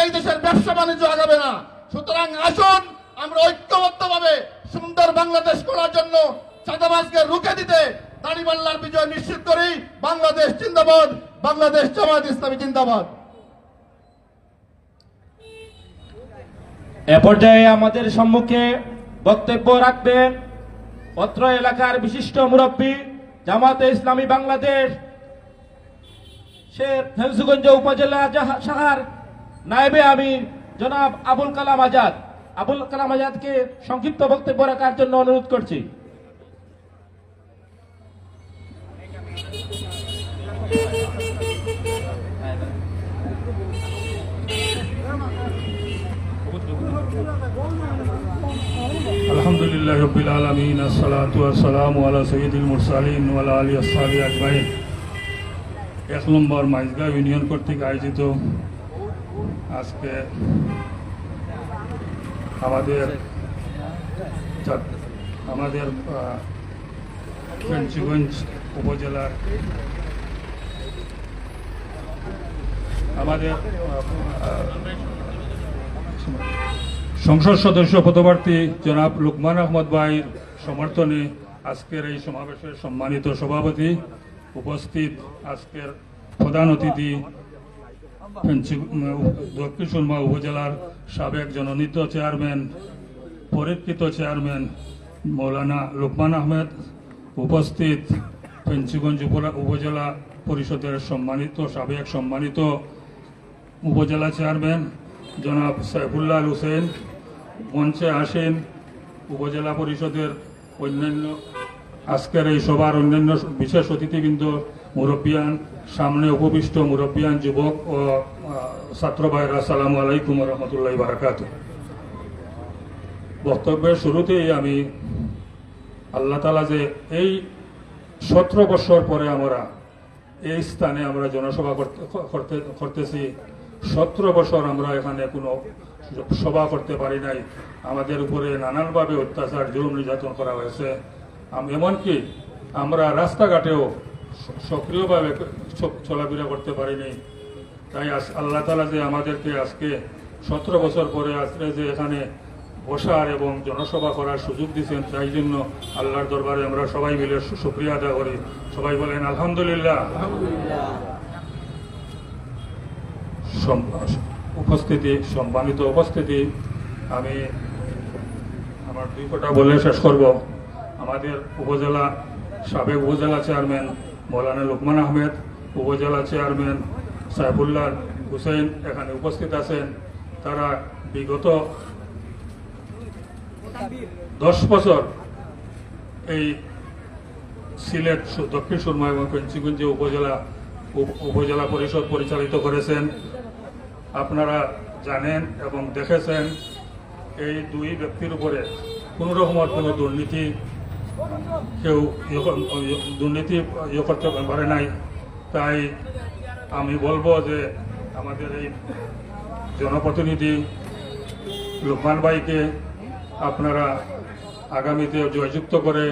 এই দেশের ব্যবসা বাণিজ্য আগাবে না। সুতরাং আসুন আমরা ঐক্যবদ্ধভাবে সুন্দর বাংলাদেশ করার জন্য চাঁদাবাজকে রুখে দিতে দাঁড়িপাল্লার বিজয় নিশ্চিত করি। বাংলাদেশ জিন্দাবাদ, বাংলাদেশ জামায়াত ইসলামী জিন্দাবাদ। এ পর্যায়ে আমাদের সম্মুখে বক্তব্য রাখবেন অত্র এলাকার বিশিষ্ট মুরব্বী, জামায়াতে ইসলামী বাংলাদেশ ফেঞ্চুগঞ্জ উপজেলা শাখার নায়েবে আমির জনাব আবুল কালাম আজাদ। আবুল কালাম আজাদকে সংক্ষিপ্ত বক্তব্য রাখার জন্য অনুরোধ করছি। আলহামদুলিল্লাহ রাব্বিল আলামিন, আসসালাতু ওয়াসসালামু আলা সাইয়্যিদিল মুরসালিন ওয়া আলা আলিহি ওয়াসহাবিহি আজমাইন। 1 নম্বর মাইজগাঁও ইউনিয়ন কর্তৃক আয়োজিত আজকে আমাদের ফেঞ্চুগঞ্জ উপজেলার সংসদ সদস্য পদপ্রার্থী জনাব লুকমান আহমদ ভাইয়ের সমর্থনে আজকের এই সমাবেশের সম্মানিত সভাপতি, উপস্থিত আজকের প্রধান অতিথি দক্ষিণ সুরমা উপজেলার সাবেক জননীত চেয়ারম্যান, পরীক্ষিত চেয়ারম্যান মৌলানা লুকমান আহমেদ, উপস্থিত ফেঞ্চুগঞ্জ উপজেলা পরিষদের সাবেক সম্মানিত উপজেলা চেয়ারম্যান জনাব সাইফুল্লাহ হুসেন, মঞ্চে আসেন উপজেলা পরিষদের অন্যান্য আজকের এই সভার অন্যান্য বিশেষ অতিথিবৃন্দ, মুরব্বিয়ান, সামনে উপবিষ্ট মুরব্বিয়ান, যুবক ও ছাত্র ভাইরা, আসসালামু আলাইকুম রহমতুল্লাহি বারাকাতুহু। বক্তব্যের শুরুতেই আমি আল্লাহ তাআলা যে এই 17 বছর পরে আমরা এই স্থানে আমরা জনসভা করতেছি, 17 বছর আমরা এখানে কোনো সভা করতে পারি নাই। আমাদের উপরে নানানভাবে অত্যাচার, জুলুম, নির্যাতন করা হয়েছে। এমনকি আমরা রাস্তাঘাটেও সক্রিয়ভাবে চলাফেরা করতে পারিনি। তাই আল্লাহ তাআলা যে আমাদেরকে আজকে 17 বছর পরে আজকে যে এখানে বসার এবং জনসভা করার সুযোগ দিয়েছেন, তাই জন্য আল্লাহর দরবারে আমরা সবাই মিলে শুকরিয়া আদায় করি। সবাই বলেন আলহামদুলিল্লাহ। সম্মানিত উপস্থিতি, আমি আমার 2 কথা বলে শেষ করব। আমাদের সাবেক উপজেলা চেয়ারম্যান মৌলানা লুকমান আহমেদ, উপজেলা চেয়ারম্যান সাইফুল্লাহ হুসেন এখানে উপস্থিত আছেন। তারা বিগত 10 বছর এই সিলেট দক্ষিণ সুরমা এবং ফেঞ্চুগঞ্জ উপজেলা পরিষদ পরিচালিত করেছেন। আপনারা জানেন এবং দেখেছেন এই 2 ব্যক্তির উপরে কোন রকমের কোনো দুর্নীতি করতে পারে নাই। তাই আমি বলবো যে আমাদের এই জনপ্রতিনিধি লুকমান ভাইকে আপনারা আগামীতে জয়যুক্ত করে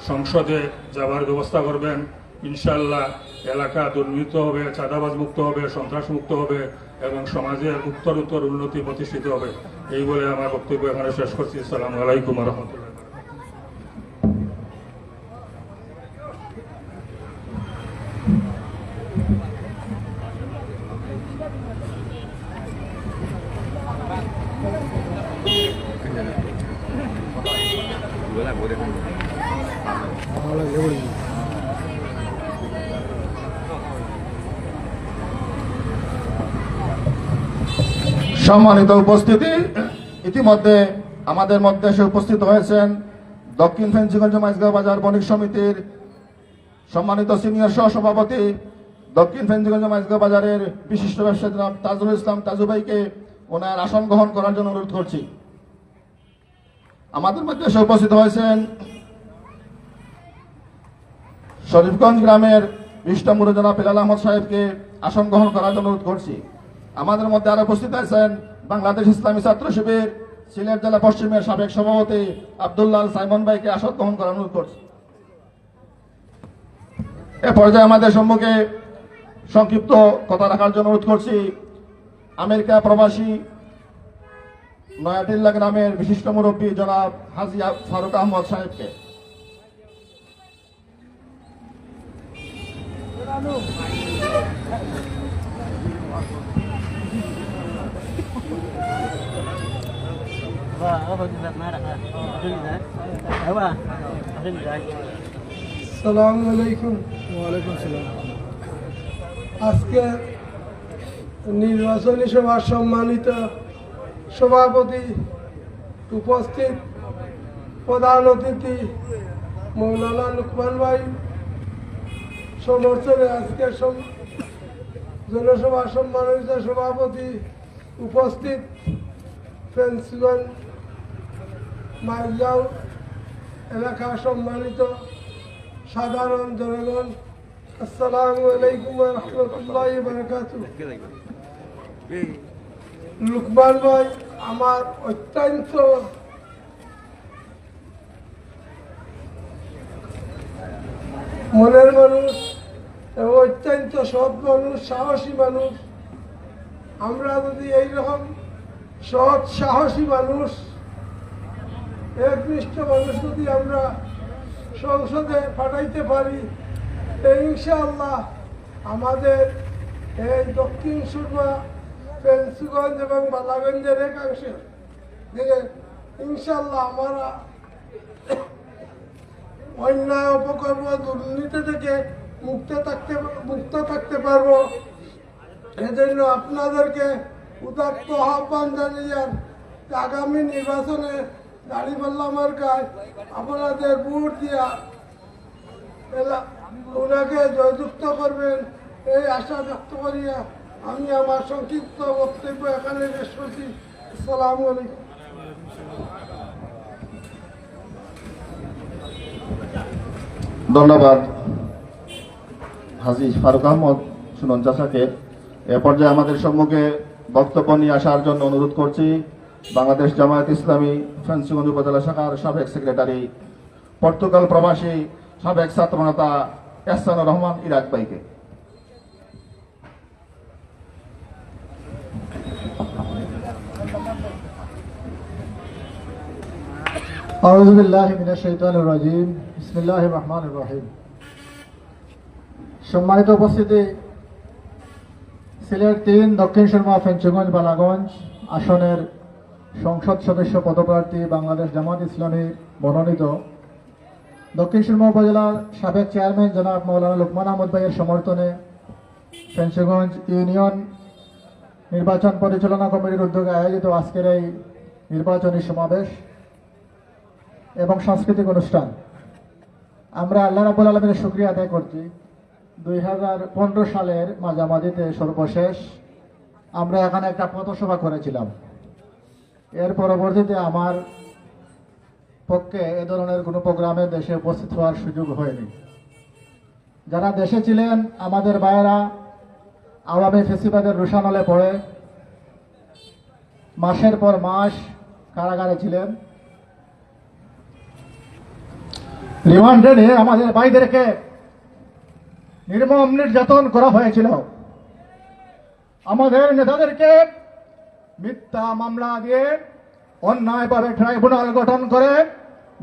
সংসদে যাওয়ার ব্যবস্থা করবেন। ইনশাআল্লাহ এলাকা দুর্নীতি হবে, চাঁদাবাজ মুক্ত হবে, সন্ত্রাস মুক্ত হবে এবং সমাজের উত্তর উন্নতি প্রতিষ্ঠিত হবে। এই বলে আমার বক্তব্য এখানে শেষ করছি। আসসালামু আলাইকুম ওয়া রাহমাতুল্লাহ। সম্মানিত উপস্থিতি, ইতিমধ্যে আমাদের মধ্যে এসে উপস্থিত হয়েছেন দক্ষিণ ফেঞ্চিগঞ্জ মাইজগাঁও বাজার বণিক সমিতির সম্মানিত সিনিয়র সহসভাপতি, দক্ষিণ ফেঞ্চিগঞ্জ মাইজগাঁও বাজারের বিশিষ্ট ব্যবসায়ী জনাব তাজুল ইসলাম তাজু ভাইকে ওনার আসন গ্রহণ করার জন্য অনুরোধ করছি। আমাদের মধ্যে এসে উপস্থিত হয়েছেন শরীফগঞ্জ গ্রামের বিশিষ্ট মুরব্বী জনাব বেলাল আহমদ সাহেবকে আসন গ্রহণ করার জন্য অনুরোধ করছি। আমাদের মধ্যে আরো উপস্থিত আছেন বাংলাদেশ ইসলামী ছাত্র শিবির সিলেট জেলা পশ্চিমের সাবেক সভাপতি আব্দুল্লাহ সাইমন ভাইকে আসন গ্রহণ করার অনুরোধ করছি। এ পর্যায়ে আমাদের সম্মুখে সংক্ষিপ্ত কথা রাখার জন্য অনুরোধ করছি আমেরিকা প্রবাসী নয়াটিল্লা গ্রামের বিশিষ্ট মুরব্বী জনাব হাজী ফারুক আহমদ সাহেবকে। আসসালামু আলাইকুম। ওয়ালাইকুম সালাম। আজকে নির্বাচনী সভার সম্মানিত সভাপতি, উপস্থিত প্রধান অতিথি মৌলানা লুকমান ভাই সমর্থনে আজকে জনসভা সম্মানিত সভাপতি, উপস্থিত ফেঞ্চিগঞ্জ মাইজগাঁও এলাকা সম্মানিত সাধারণ জনগণ, আসসালামু আলাইকুম ওয়া রাহমাতুল্লাহি ওয়া বারাকাতুহু। লুকমান ভাই আমার অত্যন্ত মনের মানুষ এবং অত্যন্ত সৎ মানুষ, সাহসী মানুষ। আমরা যদি এইরকম সৎ সাহসী মানুষ, একনিষ্ঠ মানুষ যদি আমরা সংসদে পাঠাইতে পারি, ইনশাআল্লাহ আমাদের এই দক্ষিণ সুরমা, ফেঞ্চিগঞ্জ এবং বালাগঞ্জের একাংশে দিকে ইনশাআল্লাহ আমরা অন্যায় অপকর্ম দুর্নীতি থেকে মুক্ত থাকতে পারবো। এজন্য আপনাদেরকে উদাত্ত আহ্বান জানিয়ে আগামী নির্বাচনে দাঁড়িপাল্লা মার্কায় আপনাদের ভোট দিয়া ওনাকে জয়যুক্ত করবেন, এই আশা ব্যক্ত করিয়া আমি আমার সংক্ষিপ্ত বক্তব্য এখানে শেষ করছি। আসসালামু আলাইকুম। ধন্যবাদ হাজী ফারুক আহমদ সুনন চাচাকে। এ পর্যায়ে আমাদের সম্মুখে বক্তব্য নিয়ে আসার জন্য অনুরোধ করছি বাংলাদেশ জামায়াত ইসলামী ফেঞ্চিগঞ্জ উপজেলা শাখার সাবেক সেক্রেটারি, পর্তুগাল প্রবাসী সাবেক ছাত্রনেতা এহসানুর রহমান ইরাক ভাইকে। আউযু বিল্লাহি মিনাশ শাইতানির রাজিম। বিসমিল্লাহির রহমানির রহিম। সম্মানিত উপস্থিতি, সিলেট ৩ দক্ষিণ সুরমা ফেঞ্চিগঞ্জ বালাগঞ্জ আসনের সংসদ সদস্য পদপ্রার্থী বাংলাদেশ জামায়াত ইসলামী মনোনীত দক্ষিণ সুরমা উপজেলার সাবেক চেয়ারম্যান জনাব মৌলানা লুকমান আহমদ ভাইয়ের সমর্থনে ফেঞ্চিগঞ্জ ইউনিয়ন নির্বাচন পরিচালনা কমিটির উদ্যোগে আয়োজিত আজকের এই নির্বাচনী সমাবেশ এবং সাংস্কৃতিক অনুষ্ঠান, আমরা আল্লাহ রাব্বুল আলামিনের শুকরিয়া আদায় করছি। 2015 সালের মাঝামাঝিতে সর্বশেষ আমরা এখানে একটা পথসভা করেছিলাম। এর পরবর্তীতে আমার পক্ষে এ ধরনের কোনো প্রোগ্রামে দেশে উপস্থিত হওয়ার সুযোগ হয়নি। যারা দেশে ছিলেন আমাদের ভাইয়েরা আওয়ামী ফেসিবাদের রোষানলে পড়ে মাসের পর মাস কারাগারে ছিলেন। রিমান্ডে নিয়ে আমাদের ভাইদেরকে নির্মম নির্যাতন করা হয়েছিল। আমাদের নেতাদেরকে মিথ্যা মামলা দিয়ে অন্যায়ভাবে ট্রাইব্যুনাল গঠন করে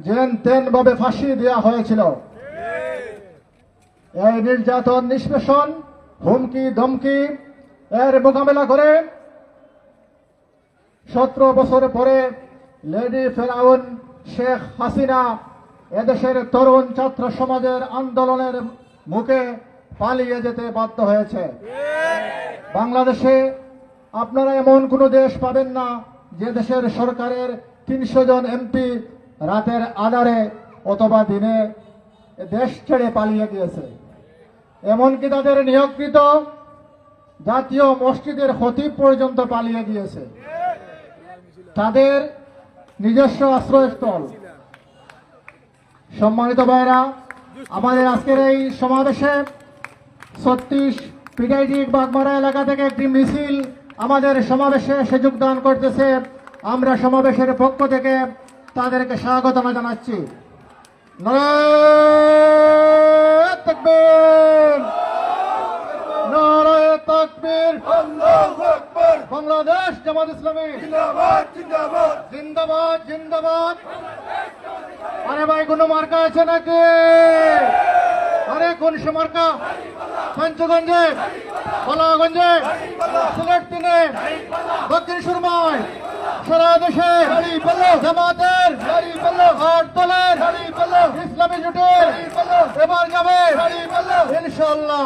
যেন তেন ভাবে ফাঁসি দেওয়া হয়েছিল। এই নির্যাতন, নিষ্পেষণ, হুমকি ধমকি এর মোকাবেলা করে 17 বছর পরে লেডি ফেরাউন শেখ হাসিনা এদেশের তরুণ ছাত্র সমাজের আন্দোলনের মুখে পালিয়ে যেতে বাধ্য হয়েছে। বাংলাদেশে আপনারা এমন কোনো দেশ পাবেন না যে দেশের সরকারের 300 জন এমপি রাতের আধারে অথবা দিনে দেশ ছেড়ে পালিয়ে গিয়েছে। এমনকি তাদের নিয়োগকৃত জাতীয় মসজিদের খতিব পর্যন্ত পালিয়ে গিয়েছে। তাদের নিজস্ব আশ্রয়স্থল। সম্মানিত ভাইরা, আমাদের আজকের এই সমাবেশে 36 পিটাইটিক বাগমারা এলাকা থেকে একটি মিছিল আমাদের সমাবেশে এসে যোগদান করতেছে। আমরা সমাবেশের পক্ষ থেকে তাদেরকে স্বাগত জানাচ্ছি। নারায়ে তাকবীর, নারায়ে তাকবীর, আল্লাহু আকবার। বাংলাদেশ জামাত ইসলামী জিন্দাবাদ, জিন্দাবাদ, জিন্দাবাদ, জিন্দাবাদ। আরে ভাই, কোন মার্কা আছে নাকি? আরে কোন সে মার্কা? পঞ্চগঞ্জে, বলাগঞ্জে, সিলেট 3-এ, দক্ষিণ সুরমায়, সারা দেশে জামাতের, আটদলের, ইসলামী জোটের এবার যাবে ইনশাআল্লাহ।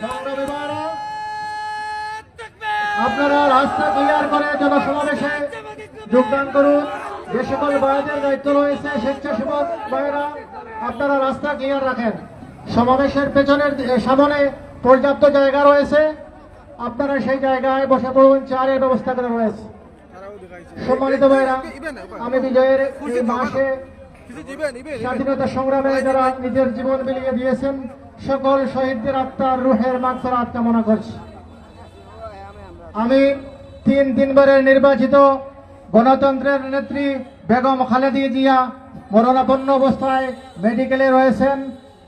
সংগ্রামী ভাইরা, আপনারা রাস্তা ক্লিয়ার করে জনসমাবেশে যোগদান করুন। যে সকল ভাইদের দায়িত্ব রয়েছে, স্বেচ্ছাসেবক ভাইরা, আপনারা রাস্তা ক্লিয়ার রাখেন। সমাবেশের পেছনের সামনে পর্যাপ্ত জায়গা রয়েছে, আপনারা সেই জায়গায় বসে পড়ুন, চেয়ারের ব্যবস্থা করা রয়েছে। সম্মানিত ভাইরা, আমি বিজয়ের এই মাসে স্বাধীনতা সংগ্রামে যারা নিজের জীবন বিলিয়ে দিয়েছেন সকল শহীদদের আত্মার রুহের মাগফিরাত কামনা করছি। আমি 3বারের নির্বাচিত গণতন্ত্রের নেত্রী বেগম খালেদা জিয়া মরণাপন্ন অবস্থায় মেডিকেলে রয়েছেন,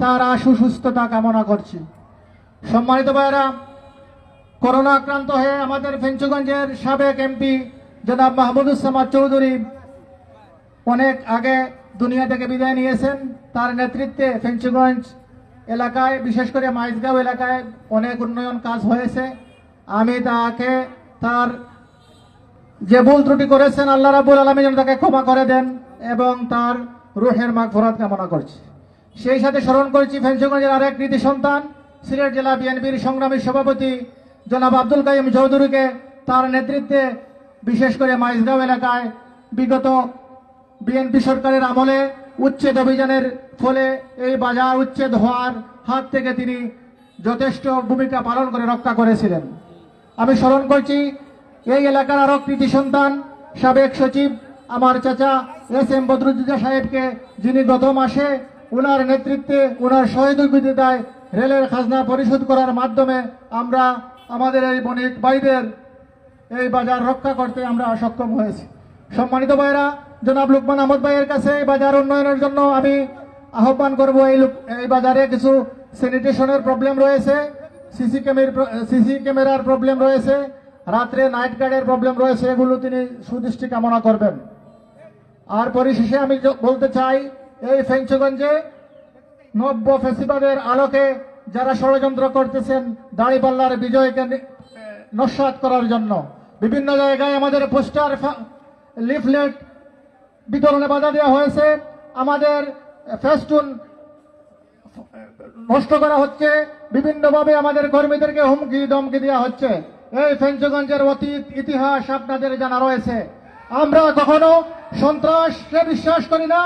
তার আশু সুস্থতা কামনা করছি। সম্মানিত ভাইরা, করোনা আক্রান্ত হয়ে আমাদের ফেঞ্চুগঞ্জের সাবেক এমপি জনাব মাহমুদুজ্জামান চৌধুরী অনেক আগে দুনিয়া থেকে বিদায় নিয়েছেন। তার নেতৃত্বে ফেঞ্চুগঞ্জ এলাকায়, বিশেষ করে মাইজগাঁও এলাকায় অনেক উন্নয়ন কাজ হয়েছে। আমি তাকে তার যে ভুল ত্রুটি করেছেন আল্লাহ রাব্বুল আলামিন যেন তাকে ক্ষমা করে দেন এবং তার রুহের মাগফিরাত কামনা করছি। সেই সাথে স্মরণ করছি ফেঞ্চুগঞ্জের আরেক কৃতি সন্তান, সিলেট জেলা বিএনপির সংগ্রামী সভাপতি জনাব আব্দুল কাইম চৌধুরীকে। তার নেতৃত্বে বিশেষ করে মাইজগাঁও এলাকায় বিগত বিএনপি সরকারের আমলে উচ্ছেদ অভিযানের ফলে এই বাজার উচ্ছেদ হওয়ার হাত থেকে তিনি যথেষ্ট ভূমিকা পালন করে রক্ষা করেছিলেন। আমি স্মরণ করছি এই এলাকার আরো কৃতি সন্তান সাবেক সচিব আমার চাচা এস.এম. বদরুদ্দোজা সাহেবকে, যিনি গত মাসে উনার নেতৃত্বে, উনার সহযোগিতায় রেলের খাজনা পরিশোধ করার মাধ্যমে আমরা আমাদের এই বণিক ভাইদের এই বাজার রক্ষা করতে আমরা সক্ষম হয়েছি। সম্মানিত ভাইরা, জনাব লুকমান আহমদ ভাইয়ের কাছে এই বাজার উন্নয়নের জন্য আমি আহ্বান করব। এই বাজারে কিছু স্যানিটেশনের প্রবলেম রয়েছে, সিসি ক্যামেরার প্রবলেম রয়েছে, রাত্রে নাইট গার্ডের প্রবলেম রয়েছে, এগুলো তিনি সুদৃষ্টি কামনা করবেন। আর পরিশেষে আমি বলতে চাই, এই ফেঞ্চুগঞ্জে নব্য ফেসিবাদের আলোকে যারা ষড়যন্ত্র করতেছেন দাড়িপাল্লার বিজয়কে নস্যাৎ করার জন্য, বিভিন্ন জায়গায় আমাদের পোস্টার, লিফলেট বিতরণে বাধা দেওয়া হয়েছে, আমাদের ফেস্টুন নষ্ট করা হচ্ছে, বিভিন্নভাবে আমাদের কর্মীদেরকে হুমকি ধমকি দেওয়া হচ্ছে। এই ফেঞ্চুগঞ্জের অতীত ইতিহাস আপনাদের জানা রয়েছে। আমরা কখনো সন্ত্রাসকে বিশ্বাস করি না,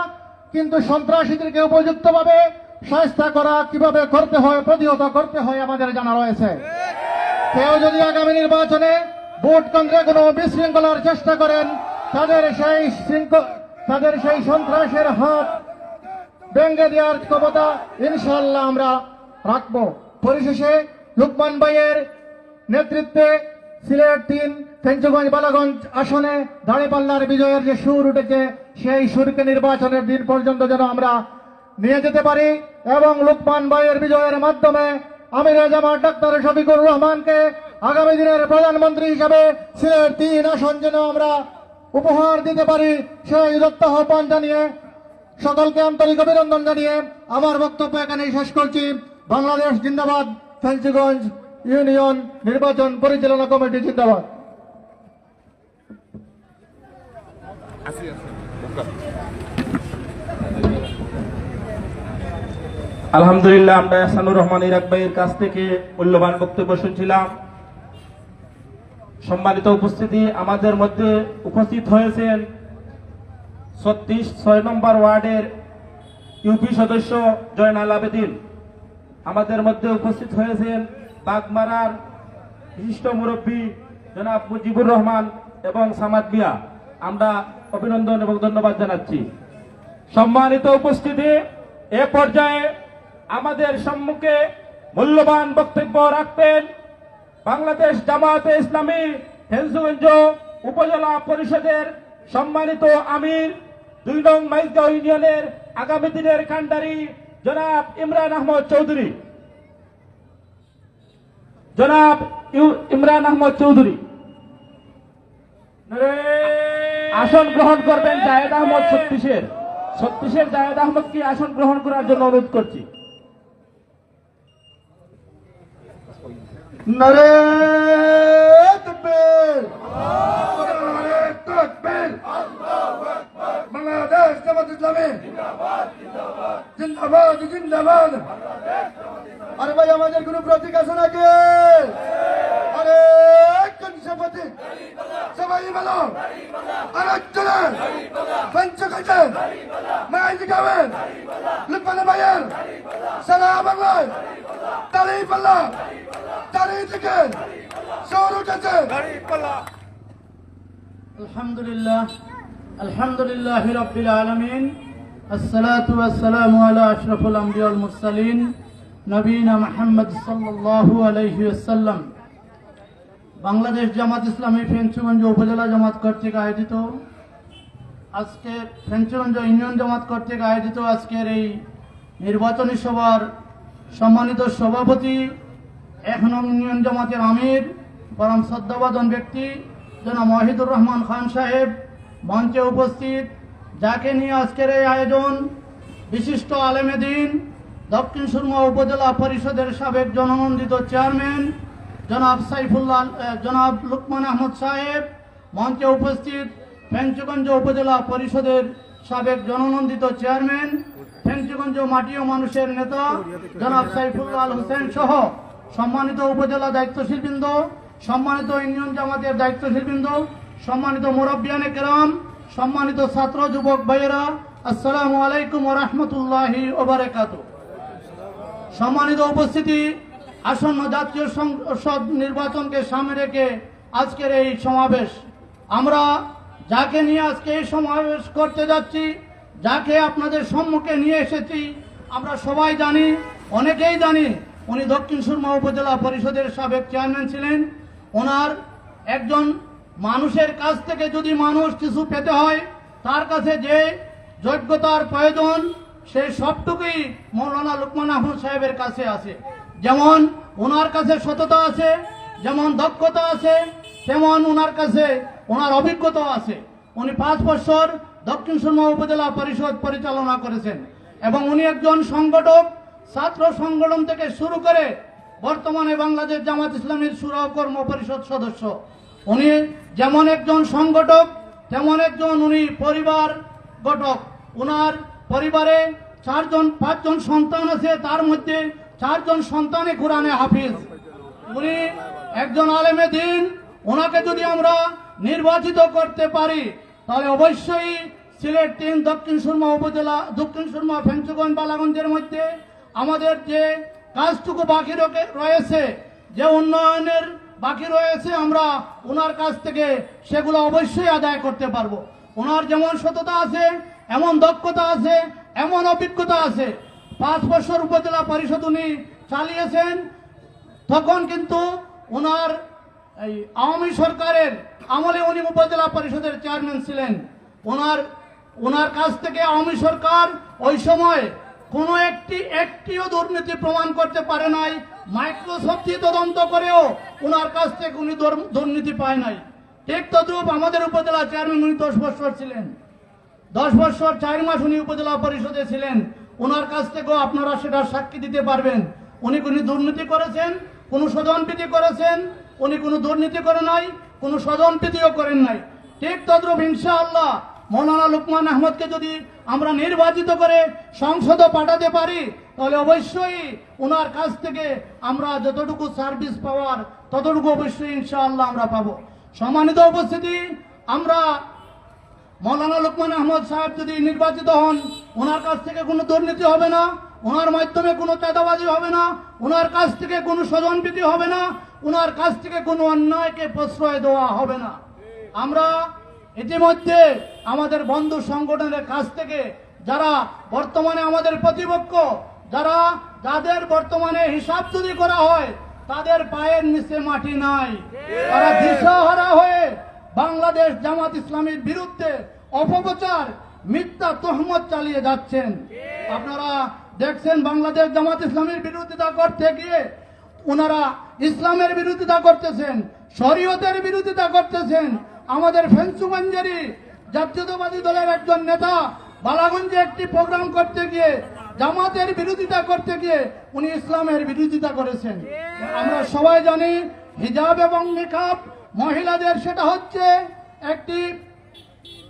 কিন্তু সন্ত্রাসীদেরকে উপযুক্তভাবে শায়েস্তা করা কিভাবে করতে হয়, প্রতিহত করতে হয় আমাদের জানা রয়েছে। কেউ যদি আগামী নির্বাচনে ভোট কেন্দ্রে কোনো বিশৃঙ্খলার চেষ্টা করেন, তাদের সেই সন্ত্রাসের হাত ভেঙে দেওয়ার ক্ষমতা ইনশাআল্লাহ আমরা রাখব। পরিশেষে লুকমান ভাইয়ের নেতৃত্বে সিলেট 3 ফেঞ্চুগঞ্জ বালাগঞ্জ আসনে দাঁড়িপাল্লার বিজয়ের যে সুর উঠেছে, সেই সুরকে নির্বাচনের দিন পর্যন্ত যেন আমরা নিয়ে যেতে পারি এবং লুকমান ভাইয়ের বিজয়ের মাধ্যমে আমিরে জামাত ডাক্তার শফিকুর রহমানকে আগামী দিনের প্রধানমন্ত্রী হিসাবে সিলেট 3 আসন যেন আমরা উপহার দিতে পারি, সেই উদাত্ত আহ্বান জানিয়ে সকলকে আন্তরিক অভিনন্দন জানিয়ে আমার বক্তব্য এখানেই শেষ করছি। বাংলাদেশ জিন্দাবাদ, ফেঞ্চুগঞ্জ ইউনিয়ন নির্বাচন পরিচালনা কমিটি জিন্দাবাদ। আলহামদুলিল্লাহ, আমরা এহসানুর রহমান ইরাক ভাইয়ের কাছ থেকে মূল্যবান বক্তব্য শুনছিলাম। সম্মানিত উপস্থিতি, আমাদের মধ্যে উপস্থিত হয়েছেন 36 নম্বর ওয়ার্ডের ইউপি সদস্য জয়নাল আবেদিন। আমাদের মধ্যে উপস্থিত হয়েছেন বাগমারার বিশিষ্ট মুরব্বী জনাব মুজিবুর রহমান এবং সামাদ মিয়া। আমরা অভিনন্দন এবং ধন্যবাদ জানাচ্ছি। সম্মানিত উপস্থিতি, এ পর্যায়ে আমাদের সম্মুখে মূল্যবান বক্তব্য রাখবেন বাংলাদেশ জামায়াতে ইসলামী ফেঞ্চুগঞ্জ উপজেলা পরিষদের সম্মানিত আমির 2 নং মাইজগাঁও ইউনিয়নের আগামী দিনের কান্ডারি জনাব ইমরান আহমদ চৌধুরী। জনাব ইমরান আহমদ চৌধুরী আসন গ্রহণ করবেন জায়েদ আহমদ 36-এর জায়েদ আহমদকে আসন গ্রহণ করার জন্য অনুরোধ করছি। নারে তাকবীর, নারে তাকবীর, বাংলাদেশ জামাত ইসলামী জিন্দাবাদ জিন্দাবাদ। আরে ভাই, আমাদের কোন প্রতীক আছে নাকি? আরে কোন প্রতীক? সবাই বলো, আরে চলে পঞ্চগঞ্জে মাইজগাঁওয়ে লুকমান ভাইয়ের সারা বাংলায় দাঁড়িয়ে পাল্লা দাঁড়িয়ে থেকে শহর উঠেছে। আলহামদুলিল্লাহ, আলহামদুলিল্লাহ রাব্বিল আলামিন, আসসালাতু ওয়াসসালামু আলা আশরাফুল আম্বিয়া ওয়াল মুরসালিন নবীনা মুহাম্মদ সাল্লাল্লাহু আলাইহি ওয়াসাল্লাম। বাংলাদেশ জামাত ইসলামী ফেঞ্চুগঞ্জ উপজেলা জামাত কর্তৃক আয়োজিত আজকের ফেঞ্চুগঞ্জ ইউনিয়ন জামাত কর্তৃক আয়োজিত আজকের এই নির্বাচনী সভার সম্মানিত সভাপতি, 1 নং ইউনিয়ন জামাতের আমির, পরম শ্রদ্ধাভাজন ব্যক্তি জনাব ওয়াহিদুর রহমান খান সাহেব, মঞ্চে উপস্থিত, যাকে নিয়ে আজকের এই আয়োজন, বিশিষ্ট আলেমে দ্বীন, দক্ষিণ সুরমা উপজেলা পরিষদের সাবেক জননন্দিত চেয়ারম্যান জনাব লুকমান আহমদ সাহেব, মঞ্চে উপস্থিত ফেঞ্চুগঞ্জ উপজেলা পরিষদের সাবেক জননন্দিত চেয়ারম্যান, ফেঞ্চুগঞ্জ মাটি ও মানুষের নেতা জনাব সাইফুল্লাহ হোসেন সহ সম্মানিত উপজেলা দায়িত্বশীলবৃন্দ, সম্মানিত ইউনিয়ন জামাতের দায়িত্বশীলবৃন্দ, সম্মানিত মুরব্বিয়ানে কেরাম, সম্মানিত ছাত্র যুবক ভাইয়েরা, আসসালামু আলাইকুম ওয়া রাহমাতুল্লাহি ওয়া বারাকাতুহু। সম্মানিত উপস্থিতি, আসন্ন জাতীয় সংসদ নির্বাচনকে সামনে রেখে আজকের এই সমাবেশ, আমরা যাকে নিয়ে আজকে এই সমাবেশ করতে যাচ্ছি, যাকে আপনাদের সম্মুখে নিয়ে এসেছি, আমরা সবাই জানি, অনেকেই জানি, উনি দক্ষিণ সুরমা উপজেলা পরিষদের সাবেক চেয়ারম্যান ছিলেন। ওনার একজন মানুষের কাছ থেকে যদি মানুষ কিছু পেতে হয়, তার কাছে যে যোগ্যতার প্রয়োজন, সেই সবটুকুই মৌলানা লুকমান আহমদ সাহেবের কাছে আছে। যেমন ওনার কাছে সততা আছে, যেমন দক্ষতা আছে, তেমন ওনার কাছে ওনার অভিজ্ঞতা আছে। উনি 5 বছর দক্ষিণ সুরমা উপজেলা পরিষদ পরিচালনা করেছেন এবং উনি একজন সংগঠক, ছাত্র সংগঠন থেকে শুরু করে বর্তমানে বাংলাদেশ জামাত ইসলামীর শুরা কর্ম পরিষদ সদস্য। উনি যেমন একজন সংগঠক, তেমন একজন উনি পরিবার গঠক। ওনার পরিবারে 5জন সন্তান আছে, তার মধ্যে 4 জন সন্তানে কোরআনে হাফিজ। উনি একজন আলেমে দ্বীন। ওনাকে যদি আমরা নির্বাচিত করতে পারি, তাহলে অবশ্যই সিলেট 3 দক্ষিণ সুরমা উপজেলা, দক্ষিণ সুরমা ফেঞ্চুগঞ্জ বালাগঞ্জের মধ্যে আমাদের যে কাজটুকু বাকি রয়েছে, যে উন্নয়নের বাকি রয়েছে, আমরা ওনার কাছ থেকে সেগুলো অবশ্যই আদায় করতে পারবো। ওনার যেমন সততা আছে, এমন দক্ষতা আছে, এমন অভিজ্ঞতা আছে। 5 বছর উপজেলা পরিষদ উনি চালিয়েছেন, তখন কিন্তু ওনার এই আওয়ামী সরকারের আমলে উনি উপজেলা পরিষদের চেয়ারম্যান ছিলেন। ওনার কাছ থেকে আওয়ামী সরকার ওই সময় কোনো একটিও দুর্নীতি প্রমাণ করতে পারে নাই। মাইক্রোসফট তদন্ত করেও ওনার কাছ থেকে উনি দুর্নীতি পায় নাই। ঠিক তদ্রূপ আমাদের উপজেলা চেয়ারম্যান উনি 10 বছর ছিলেন। 10 বছর 4 মাস উনি উপজেলা পরিষদে ছিলেন। ওনার কাছ থেকেও আপনারা সেটা সাক্ষী দিতে পারবেন। উনি কোনো দুর্নীতি করেছেন, কোনো স্বজনপ্রীতি করেছেন, উনি কোনো দুর্নীতি করে নাই, কোনো স্বজনপ্রীতিও করেন নাই। ঠিক তদ্রূপ ইনশাআল্লাহ মৌলানা লুকমান আহমদকে যদি আমরা নির্বাচিত করে সংসদে পাঠাতে পারি, তাহলে অবশ্যই ওনার কাছ থেকে আমরা যতটুকু সার্ভিস পাওয়ার ততটুকু অবশ্যই ইনশাআল্লাহ আমরা পাবো। সম্মানিত উপস্থিতি, আমরা মৌলানা লোকমান আহমদ সাহেব যদি নির্বাচিত হন, ওনার কাছ থেকে কোনো দুর্নীতি হবে না, ওনার মাধ্যমে কোনো চাঁদাবাজি হবে না, ওনার কাছ থেকে কোনো স্বজনপ্রীতি হবে না, ওনার কাছ থেকে কোনো অন্যায়কে প্রশ্রয় দেওয়া হবে না। আমরা ইতিমধ্যে আমাদের বন্ধু সংগঠনের কাছ থেকে যারা বর্তমানে আমাদের প্রতিপক্ষ, যাদের বর্তমানে হিসাব যদি করা হয় তাদের পায়ের নিচে মাটি নাই, তারা দিশাহারা হয়ে বাংলাদেশ জামাত ইসলামীর বিরুদ্ধে অপপ্রচার, মিথ্যা তহমত চালিয়ে যাচ্ছেন। আপনারা দেখছেন বাংলাদেশ জামাত ইসলামীর বিরোধিতা করতে গিয়ে ওনারা ইসলামের বিরোধিতা করতেছেন, শরীয়তের বিরোধিতা করতেছেন। আমাদের ফেঞ্চুগঞ্জেরই জাতীয়তাবাদী দলের একজন নেতা বালাগঞ্জে একটি প্রোগ্রাম করতে গিয়ে জামাতের বিরোধিতা করতে গিয়ে উনি ইসলামের বিরোধিতা করেছেন। আমরা সবাই জানি হিজাব এবং নিকাব মহিলাদের, সেটা হচ্ছে একটি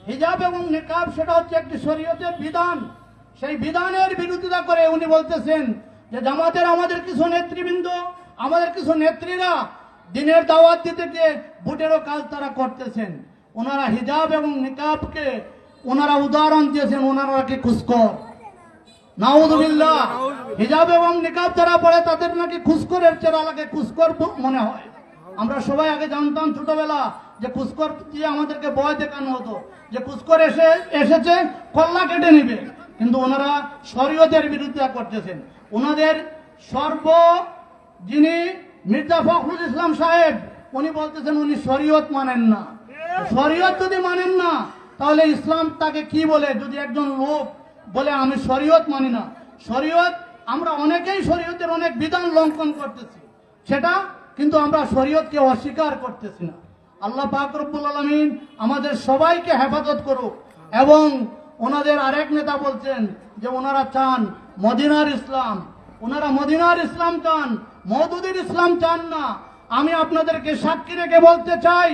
হিজাব এবং নিকাব, সেটা হচ্ছে একটি শরীয়তের বিধান। সেই বিধানের বিরোধিতা করে উনি বলতেছেন যে জামাতের আমাদের কিছু নেতৃবৃন্দ, আমাদের কিছু নেত্রীরা দিনের দাওয়াত দিতে গিয়ে বুটেরও কাজ তারা করতেছেন। ওনারা হিজাব এবং নিকাবকে ওনারা উদাহরণ দিয়েছেন, ওনারা কি খুশকর। নাউযুবিল্লাহ, হিজাব এবং নিকাব যারা পড়ে তাদের নাকি খুশকরের চেহারা লাগে, খুশকর মনে হয়। আমরা সবাই আগে জানতাম ছোটবেলা যে খুশকর দিয়ে আমাদেরকে ভয় দেখানো হতো যে খুশকর এসেছে কল্লা কেটে নিবে, কিন্তু ওনারা শরীয়তের বিরুদ্ধে করতেছেন। ওনাদের যিনি মির্জা ফখরুল ইসলাম সাহেব, উনি বলতেছেন উনি শরীয়ত মানেন না। শরীয়ত যদি মানেন না তাহলে ইসলাম তাকে কি বলে? যদি একজন লোক বলে আমি শরীয়ত মানি না, শরীয়ত আমরা অনেকেই শরীয়তের অনেক বিধান লঙ্ঘন করতেছি, সেটা কিন্তু আমরা শরীয়তকে অস্বীকার করতেছি না। আল্লাহ পাক রব্বুল আলামিন আমাদের সবাইকে হেফাজত করুক। এবং ওনাদের আরেক নেতা বলছেন যে ওনারা চান মদিনার ইসলাম, ওনারা মদিনার ইসলাম চান, মওদুদের ইসলাম চান না। আমি আপনাদেরকে সাক্ষী রেখে বলতে চাই,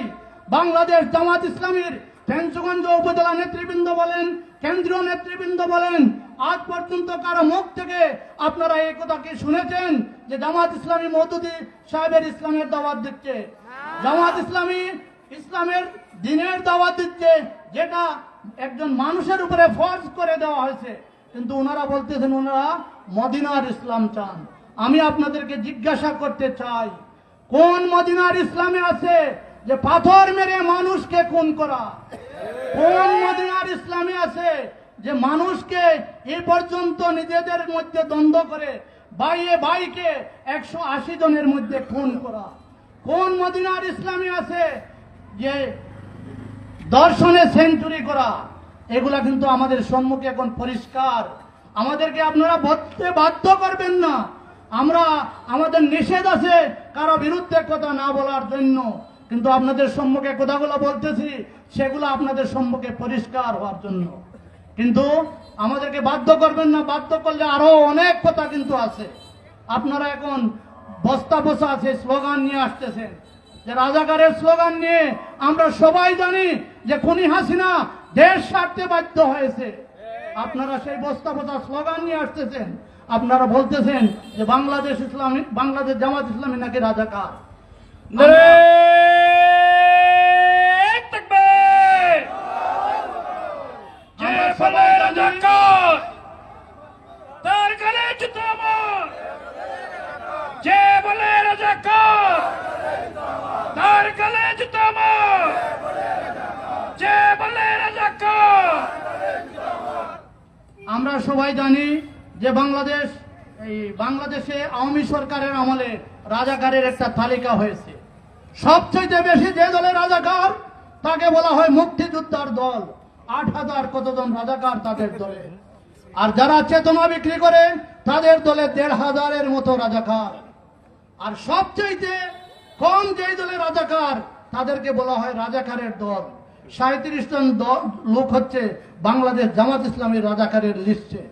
বাংলাদেশ জামাত ইসলামীর ফেঞ্চুগঞ্জ উপজেলা নেতৃবৃন্দ বলেন, কেন্দ্রীয় নেতৃবৃন্দ বলেন, আজ পর্যন্ত কারো মুখ থেকে আপনারা এই কথা কি শুনেছেন যে জামাত ইসলামী মওদুদি সাহেবের ইসলামের দাওয়াত দিচ্ছে? জামাত ইসলামী ইসলামের দিনের দাওয়াত দিচ্ছে, যেটা একজন মানুষের উপরে ফরজ করে দেওয়া হয়েছে, কিন্তু ওনারা বলতেছেন ওনারা মদিনার ইসলাম চান। আমি আপনাদেরকে জিজ্ঞাসা করতে চাই, কোন মদিনার ইসলামে আছে যে পাথর মেরে মানুষকে খুন করা? কোন মদিনার ইসলামে আছে যে মানুষকে এই পর্যন্ত নিজেদের মধ্যে দ্বন্দ্ব করে বাইয়ে বাইকে 180 জনের মধ্যে খুন করা? কোন মদিনার ইসলামে আছে যে দর্শনে সেঞ্চুরি করা? এগুলা কিন্তু আমাদের সম্মুখে এখন পরিষ্কার। আমাদেরকে আপনারা বলতে বাধ্য করবেন না। আমরা আমাদের নিষেধ আছে কারো বিরুদ্ধে কথা না বলার জন্য, কিন্তু আপনাদের সম্মুখে কথাগুলো বলতেছি সেগুলো আপনাদের সম্মুখে পরিষ্কার হওয়ার জন্য। কিন্তু আমাদেরকে বাধ্য করবেন না, বাধ্য করলে আরো অনেক কথা কিন্তু আছে। আপনারা এখন বস্তা বসা আছে স্লোগান নিয়ে আসতেছেন, যে রাজাকারের স্লোগান নিয়ে আমরা সবাই জানি যে খুনি হাসিনা দেশ ছাড়তে বাধ্য হয়েছে। আপনারা সেই বস্তা বসা স্লোগান নিয়ে আসতেছেন, আপনারা বলতেছেন যে বাংলাদেশ জামাত ইসলামী নাকি রাজাকার। আমরা সবাই জানি যে বাংলাদেশে আওয়ামী সরকারের আমলে রাজাকারের একটা তালিকা হয়েছে। সবচেয়ে বেশি যে দলে রাজাকার তাকে বলা হয় মুক্তিযোদ্ধার দল। 8,000 কতজন রাজাকার তাদের দলে। আর যারা চেতনা বিক্রি করে তাদের দলে 1,500-এর মতো রাজাকার। আর সবচেয়ে কম যেই দলে রাজাকার তাদেরকে বলা হয় রাজাকারের দল। 37 জন লোক হচ্ছে বাংলাদেশ জামাত ইসলামীর রাজাকারের লিস্টে।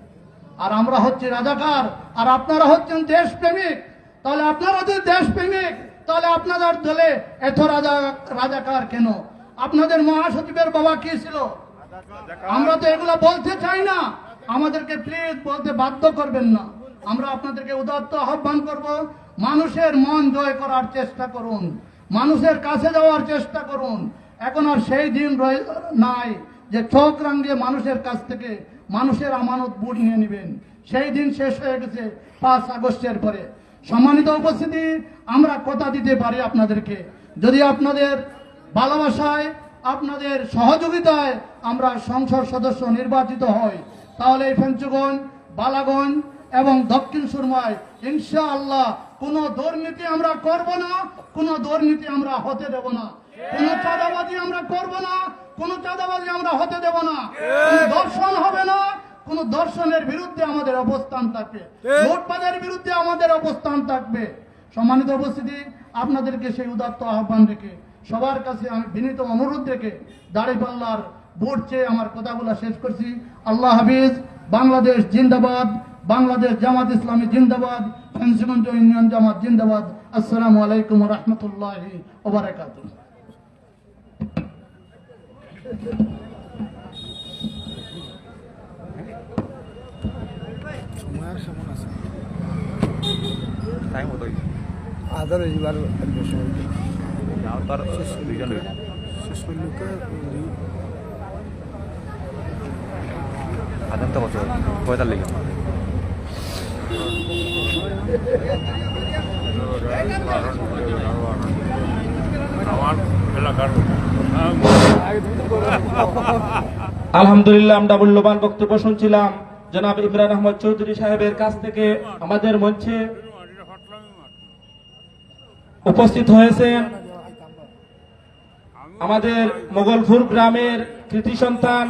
আর আমরা হচ্ছি রাজাকার, আর আপনারা হচ্ছেন দেশপ্রেমিক। তাহলে আপনারা যদি দেশপ্রেমিক, তাহলে আপনাদের দলে এত রাজাকার কেন? আপনাদের মহাসচিবের বাবা কি ছিল? আমরা তো এগুলা বলতে চাই না, আমাদেরকে প্লিজ বলতে বাধ্য করবেন না। আমরা আপনাদেরকে উদাত্ত আহ্বান করব, মানুষের মন জয় করার চেষ্টা করুন, মানুষের কাছে যাওয়ার চেষ্টা করুন। এখন আর সেই দিন নাই যে চোখ রাঙিয়ে মানুষের কাছ থেকে মানুষের আমানত বুট নিয়ে নেবেন। সেই দিন শেষ হয়ে গেছে 5 আগস্টের পরে। সম্মানিত উপস্থিতি, আমরা কথা দিতে পারি আপনাদেরকে, যদি আপনাদের ভালোবাসায়, আপনাদের সহযোগিতায় আমরা সংসদ সদস্য নির্বাচিত হই, তাহলে এই ফেঞ্চুগঞ্জ, বালাগঞ্জ এবং দক্ষিণ সুরমায় ইনশাআল্লাহ কোনো দুর্নীতি আমরা করব না, কোনো দুর্নীতি আমরা হতে দেব না, কোনো চাঁদাবাজি আমরা করব না, কোনো চাঁদাবাজি আমরা হতে দেব না, কোনো দর্শন হবে না, কোন দর্শনের বিরুদ্ধে আমাদের অবস্থান থাকবে, লুটপাটের বিরুদ্ধে আমাদের অবস্থান থাকবে। সম্মানিত উপস্থিতি, আপনাদেরকে সেই উদাত্ত আহ্বান রেখে সবার কাছে আমি বিনীত অনুরোধ রেখে দাঁড়িপাল্লার ভোট চেয়ে আমার কথাগুলো শেষ করছি। আল্লাহ হাফিজ। বাংলাদেশ জিন্দাবাদ, বাংলাদেশ জামাত ইসলামী জিন্দাবাদ, ফেঞ্চুগঞ্জ ইউনিয়ন জামাত জিন্দাবাদ। আসসালামু আলাইকুম ওয়া রাহমাতুল্লাহি ওয়া বারাকাতুহু। আলহামদুলিল্লাহ, আমরা মূল্যবান বক্তব্য শুনছিলাম জনাব ইমরান আহমদ চৌধুরী সাহেবের কাছ থেকে। আমাদের মঞ্চে উপস্থিত হয়েছেন আমাদের মোগলপুর গ্রামের কৃতি সন্তান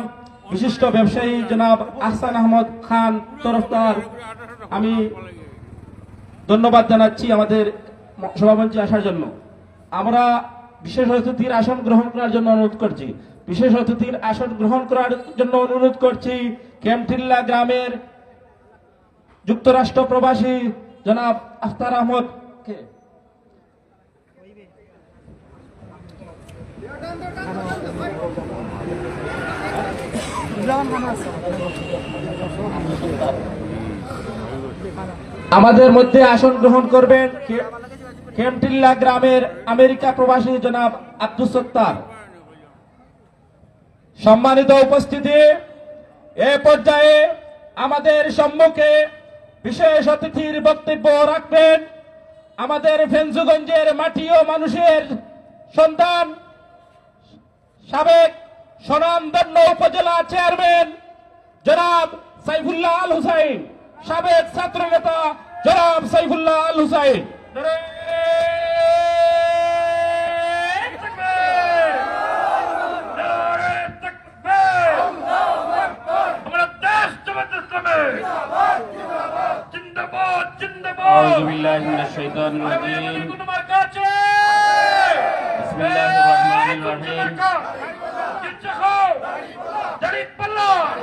বিশিষ্ট ব্যবসায়ী জনাব আহসান আহমদ খান তরফদার। আমি ধন্যবাদ জানাচ্ছি আমাদের সভামঞ্চে আসার জন্য। আমরা বিশেষ অতিথির আসন গ্রহণ করার জন্য অনুরোধ করছি, বিশেষ অতিথির আসন গ্রহণ করার জন্য অনুরোধ করছি কেমটিল্লা গ্রামের যুক্তরাষ্ট্র প্রবাসী জনাব আখতার আহমদ কে। আমাদের মধ্যে আসন গ্রহণ করবেন কেমটিল্লা গ্রামের আমেরিকা প্রবাসী জনাব আব্দুল সত্তার। সম্মানিত উপস্থিতি, এ পর্যায়ে আমাদের সম্মুখে বিশেষ অতিথির বক্তব্য রাখবেন আমাদের ফেঞ্চুগঞ্জের মাটি ও মানুষের সন্তান, সাবেক সুনামধন্য উপজেলা চেয়ারম্যান জনাব সাইফুল্লাহ আল হুসাইন, সাবেক ছাত্র নেতা জনাব সাইফুল্লাহ আল হুসাইন। أعوذ بالله من الشيطان الرجيم بسم الله الرحمن الرحيم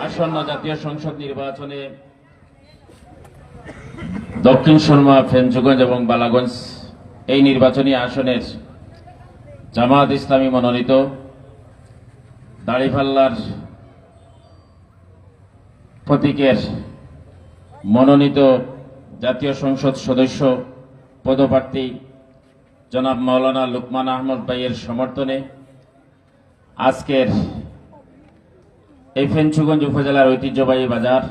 আসন্ন জাতীয় সংসদ নির্বাচনে দক্ষিণ সুরমা, ফেঞ্চুগঞ্জ এবং বালাগঞ্জ এই নির্বাচনী আসনের জামাত ইসলামী মনোনীত দাড়িপাল্লার প্রতীকের মনোনীত জাতীয় সংসদ সদস্য পদপ্রার্থী জনাব মাওলানা লুকমান আহমদ ভাইয়ের সমর্থনে আজকের এই ফেঞ্চুগঞ্জ উপজেলার ঐতিহ্যবাহী বাজার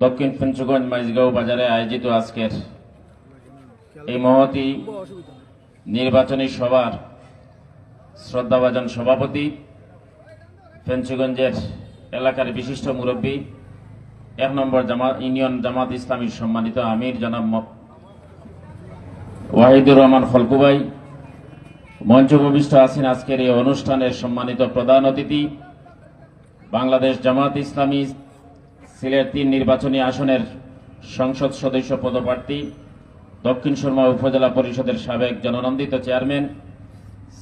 দক্ষিণ ফেঞ্চুগঞ্জ মাইজগাঁও বাজারে আয়োজিত আজকের এই মহতী নির্বাচনী সভার শ্রদ্ধাভাজন সভাপতি, ফেঞ্চুগঞ্জের এলাকার বিশিষ্ট মুরব্বী, 1 নম্বর ইউনিয়ন জামাত ইসলামীর সম্মানিত আমির জনাব ওয়াহিদুর রহমান খলকুবাই, মঞ্চ উপবিষ্ট আছেন আজকের এই অনুষ্ঠানের সম্মানিত প্রধান অতিথি, বাংলাদেশ জামাত ইসলামী সিলেট 3 নির্বাচনী আসনের সংসদ সদস্য পদপ্রার্থী, দক্ষিণ সুরমা উপজেলা পরিষদের সাবেক জননন্দিত চেয়ারম্যান,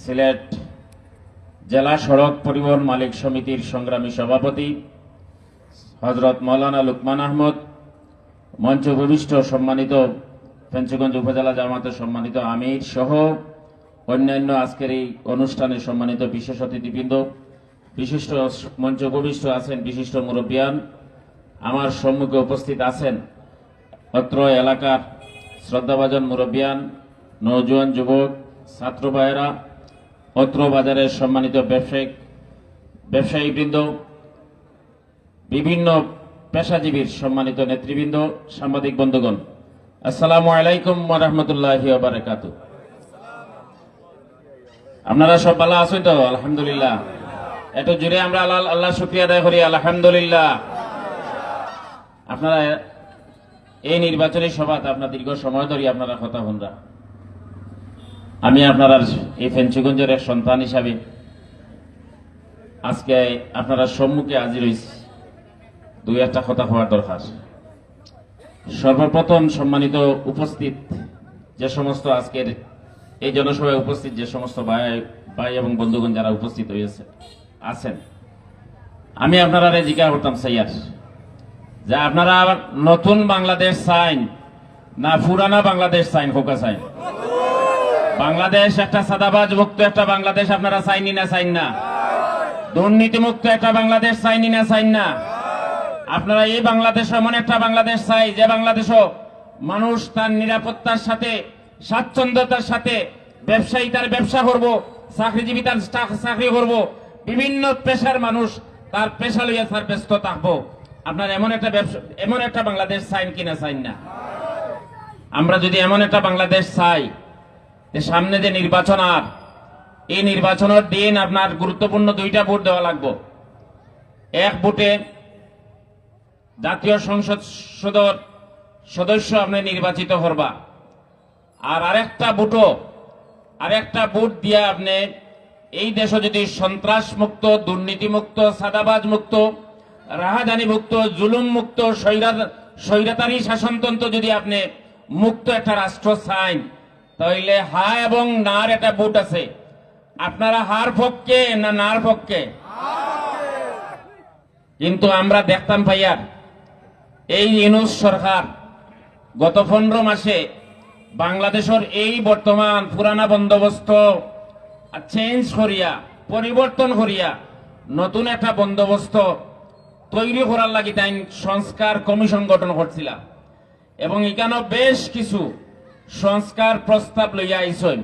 সিলেট জেলা সড়ক পরিবহন মালিক সমিতির সংগ্রামী সভাপতি হযরত মাওলানা লুকমান আহমদ, মঞ্চ উপবিষ্ট সম্মানিত ফেঞ্চুগঞ্জ উপজেলা জামাতের সম্মানিত আমির সহ অন্যান্য আজকের এই অনুষ্ঠানে সম্মানিত বিশেষ অতিথিবৃন্দ, বিশিষ্ট মঞ্চ উপবিষ্ট আছেন বিশিষ্ট মুরব্বিয়ান, আমার সম্মুখে উপস্থিত আছেন অত্র এলাকার শ্রদ্ধাভাজন মুরব্বিয়ান, নওজোয়ান যুবক, ছাত্র ভাইয়েরা, অত্র বাজারের সম্মানিত ব্যবসায়ীবৃন্দ, বিভিন্ন পেশাজীবীর সম্মানিত নেতৃবৃন্দ, সাংবাদিক বন্ধুগণ, আসসালামু আলাইকুম ওয়া রাহমাতুল্লাহি ওয়া বারাকাতুহু। আপনারা সব ভালো আছেন তো? আলহামদুলিল্লাহ। এত জোরে আমরা আল্লাহ শুকরিয়া আদায় করি, আলহামদুলিল্লাহ। আপনারা এই নির্বাচনী সভাত আপনার দীর্ঘ সময় ধরে আপনারা কথা বলরা, আমি আপনারা এই ফেঞ্চুগঞ্জের এক সন্তান হিসাবে আজকে আপনারা সম্মুখে হাজির হয়েছি। দুই একটা কথা হওয়ার দরকার। সর্বপ্রথম সম্মানিত উপস্থিত যে সমস্ত আজকের এই জনসভায় উপস্থিত যে সমস্ত ভাই এবং বন্ধুগণ যারা উপস্থিত হয়েছে আছেন, আমি আপনারা জিজ্ঞাসা করতাম সাইয়ার যে আপনারা আবার নতুন বাংলাদেশ চাইন না পুরানা বাংলাদেশ চাইন? খোকা চাইন বাংলাদেশ একটা সাদাবাজ মুক্ত একটা বাংলাদেশ আপনারা চাইনি না চাইন না? দুর্নীতি মুক্ত একটা বাংলাদেশ চাইনি না চাইন না? আপনারা এই বাংলাদেশ এমন একটা বাংলাদেশ চাই যে বাংলাদেশও মানুষ তার নিরাপত্তার সাথে স্বাচ্ছন্দ্যতার সাথে ব্যবসায়ী তার ব্যবসা করব, চাকরিজীবী তার চাকরি করব, বিভিন্ন পেশার মানুষ তার পেশা লইয়া তার ব্যস্ত থাকবো। আপনারা এমন একটা বাংলাদেশ চাইন কিনা চাইন না? আমরা যদি এমন একটা বাংলাদেশ চাই, সামনে যে নির্বাচন, আর এই নির্বাচনের দিন আপনার গুরুত্বপূর্ণ দুইটা ভোট দেওয়া লাগবে। এক ভোটে জাতীয় সংসদ সদস্য আপনি নির্বাচিত করবা, আর আরেকটা ভোট দিয়ে আপনি এই দেশে যদি সন্ত্রাস মুক্ত, দুর্নীতি মুক্ত, সাদাবাজ মুক্ত, রাহাজানি মুক্ত, জুলুম মুক্ত, স্বৈরাচারী শাসনতন্ত্র যদি আপনি মুক্ত একটা রাষ্ট্র চান, তাহলে হা এবং নার একটা ভোট আছে। আপনারা হার পক্ষে না নার পক্ষে? কিন্তু আমরা দেখতাম ভাইয়া, এই ইউনূস সরকার গত 15 মাসে বাংলাদেশের এই বর্তমান পুরানা বন্দোবস্ত চেঞ্জ করিয়া, পরিবর্তন করিয়া নতুন একটা বন্দোবস্ত তৈরি করার লাগি তাই সংস্কার কমিশন গঠন করছিল, এবং এখানে বেশ কিছু সংস্কার প্রস্তাব লইয়া আইসেন,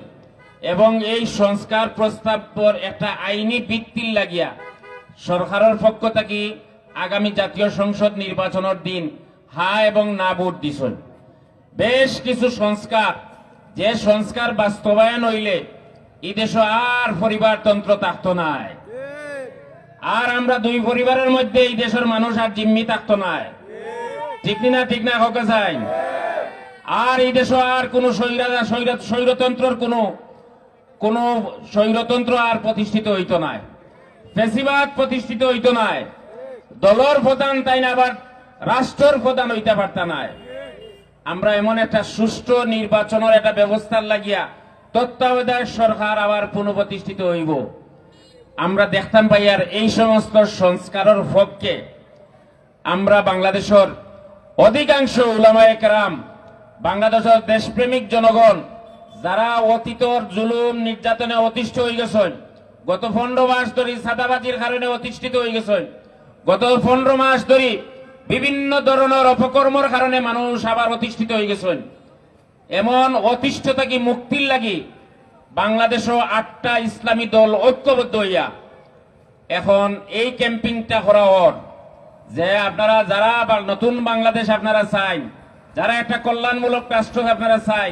এবং এই সংস্কার প্রস্তাব পর একটা আইনি ভিত্তির লাগিয়া সরকারের পক্ষ থেকে আগামী জাতীয় সংসদ নির্বাচনের দিন হা এবং না ভোট দিছেন। বেশ কিছু সংস্কার, যে সংস্কার বাস্তবায়ন হইলে এই দেশে আর পরিবারতন্ত্র থাকতো নাই, আর আমরা দুই পরিবারের মধ্যে এই দেশের মানুষ আর জিম্মি থাকতো নাই। ঠিক না হকে চাই? আর এই দেশে আর কোন স্বৈরতন্ত্রের কোন স্বৈরতন্ত্র আর প্রতিষ্ঠিত হইতো নাই, ফ্যাসিবাদ প্রতিষ্ঠিত হইতো নাই, দলের প্রধান তাই না আবার রাষ্ট্রের প্রধান হইতে পারত নাই। আমরা এমন একটা সুষ্ঠু নির্বাচনের একটা ব্যবস্থার লাগিয়া তত্ত্বাবধায়ক সরকার আবার পুনঃপ্রতিষ্ঠিত হইব। আমরা দেখতাম ভাইয়ার এই সমস্ত সংস্কারের পক্ষে আমরা বাংলাদেশের অধিকাংশ উলামায়ে কেরাম, বাংলাদেশের দেশপ্রেমিক জনগণ যারা অতীতর জুলুম নির্যাতনে অতিষ্ঠ হয়ে গেছেন, গত 15 মাস ধরে সাদাবাজির কারণে অতিষ্ঠিত হয়ে গেছেন, গত 15 মাস ধরে বিভিন্ন ধরনের অপকর্মের কারণে মানুষ আবার অতিষ্ঠিত হয়ে গেছেন, এমন অতিষ্ঠতা কি মুক্তির লাগি বাংলাদেশও 8টা ইসলামী দল ঐক্যবদ্ধ হইয়া এখন এই ক্যাম্পিংটা করা হর, যে আপনারা যারা নতুন বাংলাদেশ আপনারা চাই, যারা একটা কল্যাণমূলক রাষ্ট্র আপনারা চাই,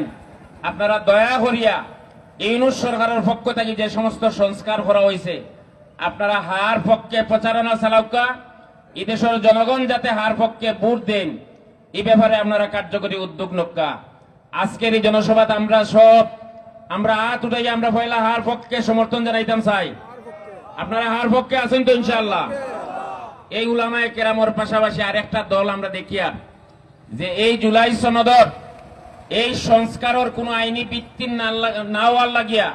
আপনারা দয়া করিয়া ইউনূস সরকারের পক্ষ থেকে যে সমস্ত সংস্কার করা হয়েছে আপনারা হার পক্ষে প্রচারণা চালাউকা, এই দেশের জনগণ যাতে হার পক্ষে ভোট দেন এই ব্যাপারে আপনারা কার্যকরী উদ্যোগ নক্কা। আজকের এই জনসভাতে আমরা হাত উঠাই আমরা পয়লা হার পক্ষে সমর্থন জানাইতাম চাই। আপনারা হার পক্ষে আছেন তো ইনশাআল্লাহ? এই উলামায়ে কেরামের পাশাপাশি আরেকটা দল আমরা দেখিয়া যে এই জুলাই সনদর এই সংস্কারের কোন আইনি ভিত্তি না হওয়ার লাগিয়া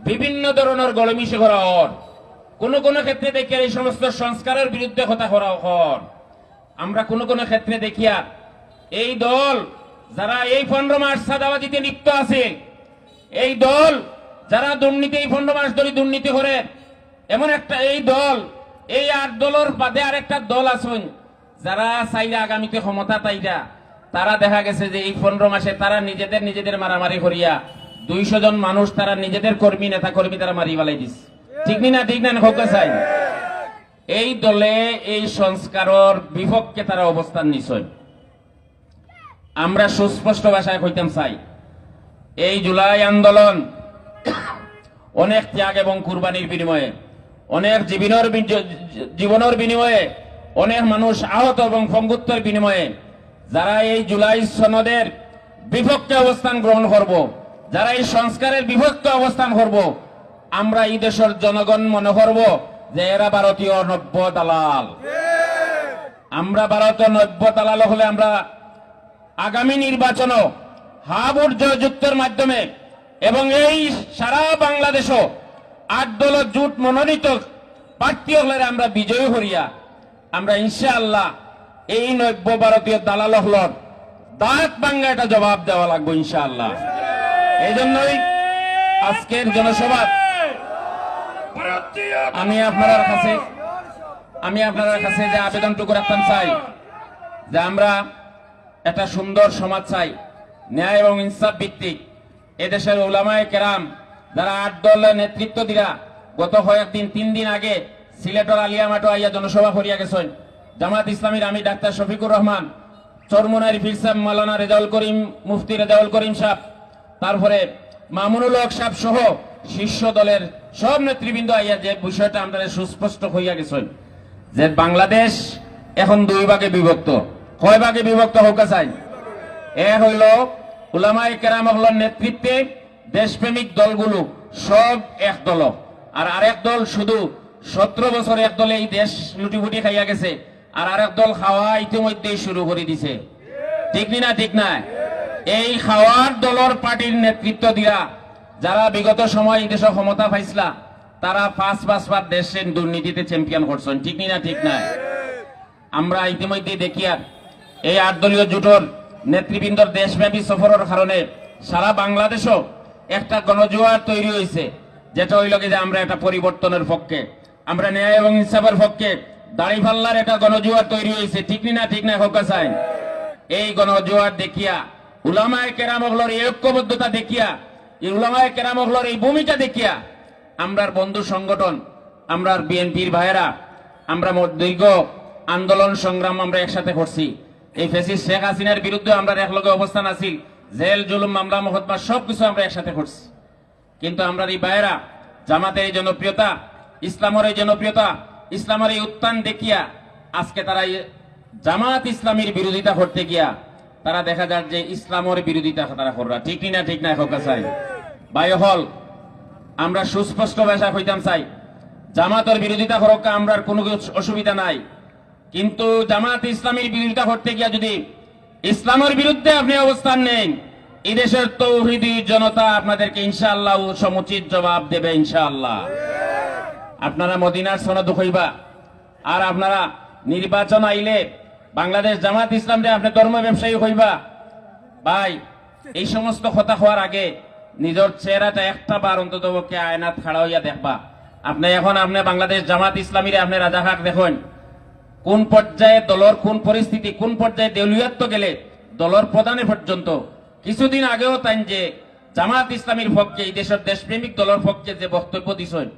বিভিন্ন ধরনের গলমিশে করা হর, কোন ক্ষেত্রে দেখি এই সমস্ত সংস্কারের বিরুদ্ধে কথা করা হর। আমরা কোন ক্ষেত্রে দেখিয়া এই দল যারা এই 15 মাস সাদাবাজিতে লিপ্ত আছে, এই দল যারা দুর্নীতি এই 15 মাস ধরে দুর্নীতি করে, এমন একটা এই দল, এই 8 দলের বাদে আরেকটা দল আছেন যারা চাইরা আগামীতে ক্ষমতা তাইরা, তারা দেখা গেছে যে এই 15 মাসে তারা নিজেদের মারামারি করিয়া 200 জন মানুষ তারা নিজেদের কর্মী নেতা কর্মী তারা মারি ফেলাই দিছে। ঠিক না হোক চাই এই দলে এই সংস্কারের বিপক্ষে তারা অবস্থান নিশ্চয়। আমরা সুস্পষ্ট ভাষায় কইতাম চাই, এই জুলাই আন্দোলন অনেক ত্যাগ এবং কুরবানির বিনিময়ে, অনেক জীবনের বিনিময়ে, অনেক মানুষ আহত এবং পঙ্গুত্বের বিনিময়ে যারা এই জুলাই সনদের বিপক্ষে অবস্থান গ্রহণ করব, যারা এই সংস্কারের বিপক্ষে অবস্থান করব, আমরা এই দেশের জনগণ মনে করব যে এরা ভারতীয় নব্য দালাল। আমরা ভারতীয় নব্য দালাল হলে আমরা আগামী নির্বাচনও হাবুর জয়যুক্তের মাধ্যমে এবং এই সারা বাংলাদেশও 8 দল জোট মনোনীত প্রার্থী হলে আমরা বিজয়ী হরিয়া আমরা ইনশাআল্লাহ এই নব্য ভারতীয় দালাল হলর দাঁত ভাঙ্গা এটা জবাব দেওয়া লাগবে ইনশাআল্লাহ। এই জন্যই আজকের জনসভা আমি আপনার কাছে যে আবেদনটুকু রাখতাম চাই যে আমরা একটা সুন্দর সমাজ চাই, ন্যায় এবং ইনসাফ ভিত্তিক। এদেশের উলামায়ে কেরাম যারা 8 দলের নেতৃত্ব দিরা গত কয়েকদিন 3 দিন আগে সিলেটের আলিয়া মাঠে আইয়া জনসভা করিয়া গেছেন। জামাত ইসলামীর আমি ডাক্তার শফিকুর রহমান, চরমুনার ফির সাহেব মাওলানা রেজাউল করিম, মুফতি রেজাউল করিম সাহেব, তারপরে মামুনুল হক সাহেব সহ শীর্ষ দলের সব নেতৃবৃন্দ আইয়া যে বিষয়টা আমাদের সুস্পষ্ট হইয়া গেছেন যে বাংলাদেশ এখন 2 ভাগে বিভক্ত। কয় ভাগে বিভক্ত হোক চাই? এক হইল উলামায়ে কেরাম হলের নেতৃত্বে দেশপ্রেমিক দলগুলো সব এক দল, আর আরেক দল শুধু 17 বছর এক দলে এই দেশ লুটিফুটি খাইয়া গেছে, আর আরেক দল খাওয়া ইতিমধ্যেই শুরু করে দিছে। ঠিক না? এই খাওয়ার দলের পার্টির নেতৃত্ব দিয়া যারা বিগত সময় এই দেশের ক্ষমতা পাইছিলা তারা 5-5 বার দেশের দুর্নীতিতে চ্যাম্পিয়ন করছেন। ঠিক না? আমরা ইতিমধ্যে দেখিয়া এই 8 দলীয় জোটের নেতৃবৃন্দর দেশব্যাপী সফরের কারণে সারা বাংলাদেশও একটা গণজোয়ার তৈরি হয়েছে, যেটা হইল যে আমরা একটা পরিবর্তনের পক্ষে, আমরা ন্যায় এবং ইনসাফের পক্ষে। দাড়িপাল্লার একটা গণজোয়ার তৈরি হয়েছে। ঠিক না হোক চাই? এই গণজোয়ার দেখিয়া উলামায়ে কেরাম হলর এই ঐক্যবদ্ধতা দেখিয়া, এই উলামায়ে কেরাম হলর এই ভূমিকা দেখিয়া আমরার বন্ধু সংগঠন, আমরার বিএনপির ভাইয়েরা, আমরা দীর্ঘ আন্দোলন সংগ্রাম আমরা একসাথে করছি। এই ফ্যাসিস্ট শেখ হাসিনার বিরুদ্ধে আমরা একলগে অবস্থান আছি, জেল জুলুম মামলা মোকদ্দমা সবকিছু আমরা একসাথে করছি। কিন্তু আমরা এই ভাইয়েরা জামাতের এই জনপ্রিয়তা, ইসলামের এই জনপ্রিয়তা, ইসলামের এই উত্থান দেখিয়া আজকে তারা জামাত ইসলামীর বিরোধিতা করতে গিয়া তারা দেখা যায় যে ইসলামের বিরোধিতা তারা কররা। ঠিক না হোক চাই? ভাই হল আমরা সুস্পষ্ট ভাষা কইতাম চাই, জামাতের বিরোধিতা করক আমরা কোনো অসুবিধা নাই, কিন্তু জামাত ইসলামীর বিরোধিতা করতে গিয়া যদি ইসলামের বিরুদ্ধে আপনি অবস্থান নেন, এই দেশের তৌহিদি জনতা আপনাদেরকে ইনশাআল্লাহ সমুচিত জবাব দেবে ইনশাআল্লাহ। আপনারা মদিনার সনদ হইবা, আর আপনারা নির্বাচন আইলে বাংলাদেশ জামাত ইসলাম আপনি ধর্ম ব্যবসায়ী হইবা। ভাই এই সমস্ত কথা হওয়ার আগে নিজের চেহারাটা একটা বার অন্তত আয়নাত খাড়া হইয়া দেখবা। আপনি বাংলাদেশ জামাত ইসলামীর আপনি রাজাঘাট দেখুন, কোন পর্যায়ে দলর কোন পরিস্থিতি, কোন পর্যায়ে দেউলিয়াত্ব গেলে দলর প্রধানের পর্যন্ত কিছুদিন আগেও তাই যে জামাত ইসলামীর পক্ষে, এই দেশের দেশপ্রেমিক দলের পক্ষে যে বক্তব্য দিছেন,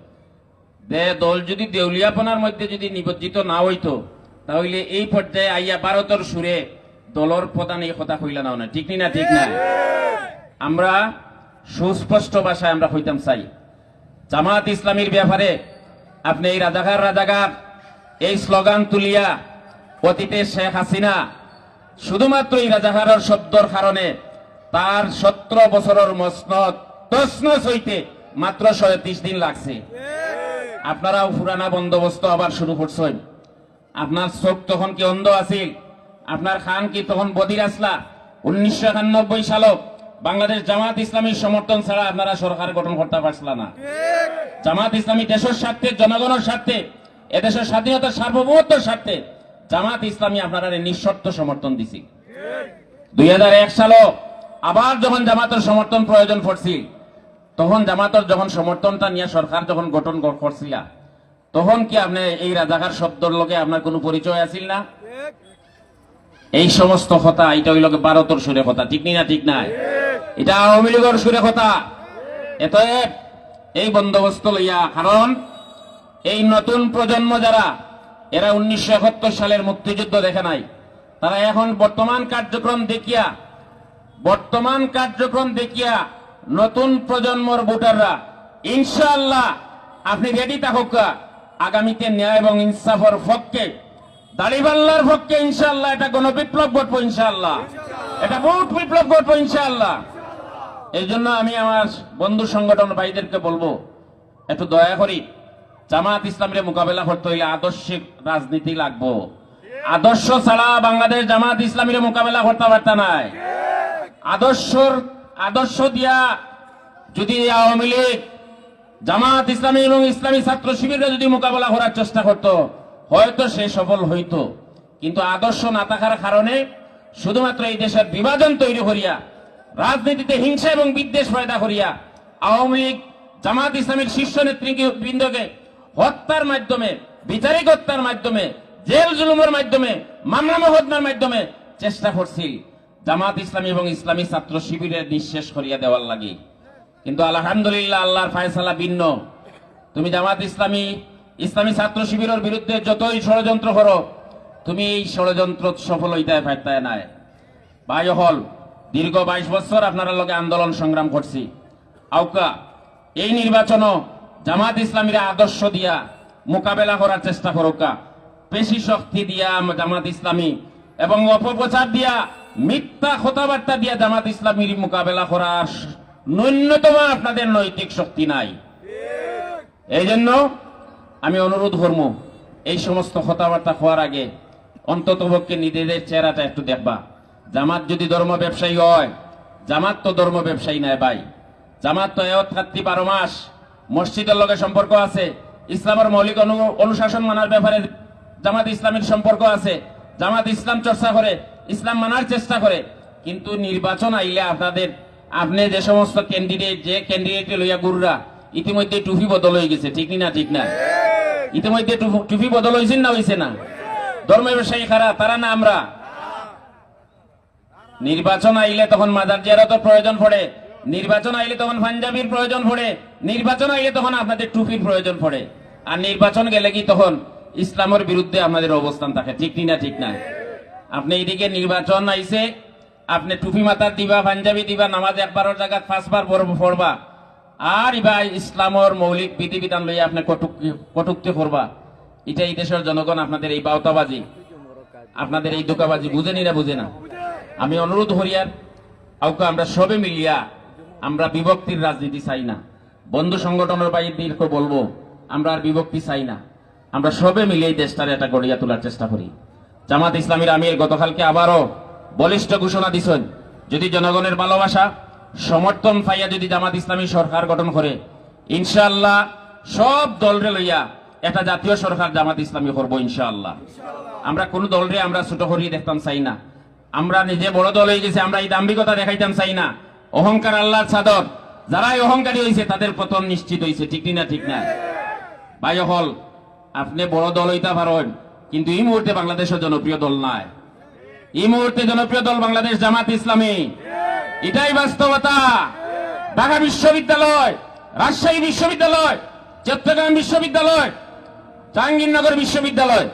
দল যদি দেউলিয়াপনার মধ্যে যদি নিবজ্জিত না হইতো তাহলে এই পর্যায়ে আইয়া ভারতের সুরে দলর প্রধান এই কথা কইলা না। ঠিক না? আমরা সুস্পষ্ট ভাষায় আমরা হইতাম চাই, জামাত ইসলামীর ব্যাপারে আপনি এই রাজাকার এই স্লোগান তুলিয়া অতীতে শেখ হাসিনা শুধুমাত্র এই রাজাকারের শব্দর কারণে তার 17 বছরের মসনদ তছনছ হইতে মাত্র 37 দিন লাগছে। আপনারাও পুরানা বন্দোবস্ত আবার শুরু করছেন। আপনার চোখ তখন কি অন্ধ আছিল? আপনার খান কি তখন বদির আসলা? 1991 সালত বাংলাদেশ জামাত ইসলামীর সমর্থন ছাড়া আপনারা সরকার গঠন করতে পারছিলেন না। জামাত ইসলামী দেশের স্বার্থে, জনগণের স্বার্থে, এদেশের স্বাধীনতার সার্বভৌমত্বের স্বার্থে জামাত ইসলামী আপনারা নিঃশর্ত সমর্থন দিছি। 2001 সালও আবার যখন জামাতের সমর্থন প্রয়োজন পড়ছিল, তখন জামাতের যখন সমর্থনটা নিয়ে সরকার যখন গঠন করছিল, তখন কি আপনি এই রাজাকার শব্দর লগে আপনার কোনো পরিচয় আছিল না? এই সমস্ত কথা এটা হইল ভারতের সুরে কথা। ঠিক না? এটা আওয়ামী লীগের সুরে কথা, এতএব এই বন্দোবস্ত লইয়া, কারণ এই নতুন প্রজন্ম যারা, এরা 1971 সালের মুক্তিযুদ্ধ দেখে নাই, তারা এখন বর্তমান কার্যক্রম দেখিয়া নতুন প্রজন্মর ভোটাররা ইনশাআল্লাহ আপনি রেডি থাকুক, আগামীতে ন্যায় এবং ইনসাফের পক্ষে, দাড়িপাল্লার পক্ষে ইনশাআল্লাহ এটা গণবিপ্লব ঘটবো, ইনশাআল্লাহ এটা ভোট বিপ্লব ঘটবো, ইনশাআল্লাহ। এই জন্য আমি আমার বন্ধু সংগঠন ভাইদেরকে বলবো, একটু দয়া করি জামাত ইসলামের মোকাবেলা করতে হইলে আদর্শিক রাজনীতি লাগবো। আদর্শ ছাড়া বাংলাদেশ জামাত ইসলামের মোকাবেলা করতে পারতা নাই। আদর্শ দিয়া যদি আওয়ামী লীগ, জামাত ইসলামী এবং ইসলামী ছাত্র শিবিররা যদি মোকাবেলা করার চেষ্টা করত, হয়তো সে সফল হইতো। কিন্তু আদর্শ না থাকার কারণে শুধুমাত্র এই দেশের বিভাজন তৈরি করিয়া, রাজনীতিতে হিংসা এবং বিদ্বেষ পয়দা করিয়া আওয়ামী লীগ, জামাত ইসলামের শীর্ষ নেতৃবৃন্দকে হত্যার মাধ্যমে, বিচারিক হত্যার মাধ্যমে, জেল জুলুমের মাধ্যমে, মামলা মোকদ্দমার মাধ্যমে চেষ্টা করছিল জামাত ইসলামী এবং ইসলামী ছাত্র শিবিরের নিঃশেষ করিয়া দেওয়ার লাগে। কিন্তু আলহামদুলিল্লাহ আল্লাহর ফায়সালা ভিন্ন। তুমি জামাত ইসলামী ছাত্র শিবিরের বিরুদ্ধে যতই ষড়যন্ত্র করো, তুমি এই ষড়যন্ত্র সফল হইতে পারতে নাই। ভাই হল দীর্ঘ 22 বছর আপনারা লগে আন্দোলন সংগ্রাম করছি। আউকা এই নির্বাচনও জামাত ইসলামীর আদর্শ দিয়া মোকাবেলা করার চেষ্টা করুকা, পেশি শক্তি দিয়া জামাত ইসলামী এবং অপপ্রচার দিয়া, মিথ্যা কথাবার্তা দিয়া জামাত ইসলামীর মোকাবেলা করার ন্যূনতম আপনাদের নৈতিক শক্তি নাই। এই জন্য আমি অনুরোধ করব, এই সমস্ত কথাবার্তা হওয়ার আগে অন্ততপক্ষে নিজেদের চেহারাটা একটু দেখবা। জামাত যদি ধর্ম ব্যবসায়ী হয়, জামাত তো ধর্ম ব্যবসায়ী নাই ভাই। জামাত তো এত 12 মাস মসজিদের লগে সম্পর্ক আছে, ইসলামের মৌলিক অনুশাসন মানার ব্যাপারে জামাত ইসলামের সম্পর্ক আছে, জামাত ইসলাম চর্চা করে, ইসলাম মানার চেষ্টা করে। কিন্তু নির্বাচন আইলে আপনি যে সমস্ত ক্যান্ডিডেট লইয়া গুরুরা, ইতিমধ্যে টুপি বদল হয়ে গেছে, ঠিক না? ঠিক না? ইতিমধ্যে টুপি বদল হয়েছে না হয়েছে না? ধর্ম ব্যবসায়ী খারা তারা না আমরা? নির্বাচন আইলে তখন মাজার জিয়ারতের প্রয়োজন পড়ে, নির্বাচন আইলে তখন পাঞ্জাবির প্রয়োজন পড়ে, নির্বাচন আইলে তখন আপনাদের টুপির প্রয়োজন পড়ে। আর নির্বাচন গেলে কি তখন ইসলামের বিরুদ্ধে আপনাদের অবস্থান থাকে, ঠিক না? ঠিক না? আপনি এইদিকে নির্বাচন আইছে, আপনি টুপি মাথার দিবা, পাঞ্জাবি দিবা, নামাজ একবারের জায়গা 5 বার পড়বা, আর এবার ইসলামের মৌলিক বিধিবিধান লইয়া আপনি কটুক্তি করবা। এটা এই দেশের জনগণ আপনাদের এই বাউতাবাজি, আপনাদের এই ধোঁকাবাজি বুঝেনি না? বুঝে না? আমি অনুরোধ হরিয়ার আউকা আমরা সবে মিলিয়া আমরা বিভক্তির রাজনীতি চাই না। বন্ধু সংগঠনের বাইরকে বলবো, আমরা আর বিভক্তি চাই না। আমরা সবে মিলে এই দেশটার এটা গড়িয়া তোলার চেষ্টা করি। জামাত ইসলামীর আমির গতকালকে আবারও বলিষ্ঠ ঘোষণা দিছেন, যদি জনগণের ভালোবাসা সমর্থন পাইয়া যদি জামাত ইসলামী সরকার গঠন করে, ইনশাআল্লাহ সব দলরে লইয়া একটা জাতীয় সরকার জামাত ইসলামী করবো ইনশাআল্লাহ। আমরা কোন দলরে আমরা ছোট করিয়ে দেখতাম চাই না। আমরা নিজে বড় দল হয়ে গেছে, আমরা এই দাম্ভিকতা দেখাইতাম চাই না। অহংকার আল্লাহর চাদর, যারাই অহংকারী হয়েছে তাদের পতন নিশ্চিত হয়েছে, ঠিক না? ঠিক না? ভাই হল আপনি বড় দল হইতে পারেন, কিন্তু এই মুহূর্তে বাংলাদেশের জনপ্রিয় দল নাই। এই মুহূর্তে জনপ্রিয় দল বাংলাদেশ জামাত ইসলামী, এটাই বাস্তবতা। ঢাকা বিশ্ববিদ্যালয়, রাজশাহী বিশ্ববিদ্যালয়, চট্টগ্রাম বিশ্ববিদ্যালয়, জাহাঙ্গীরনগর বিশ্ববিদ্যালয়,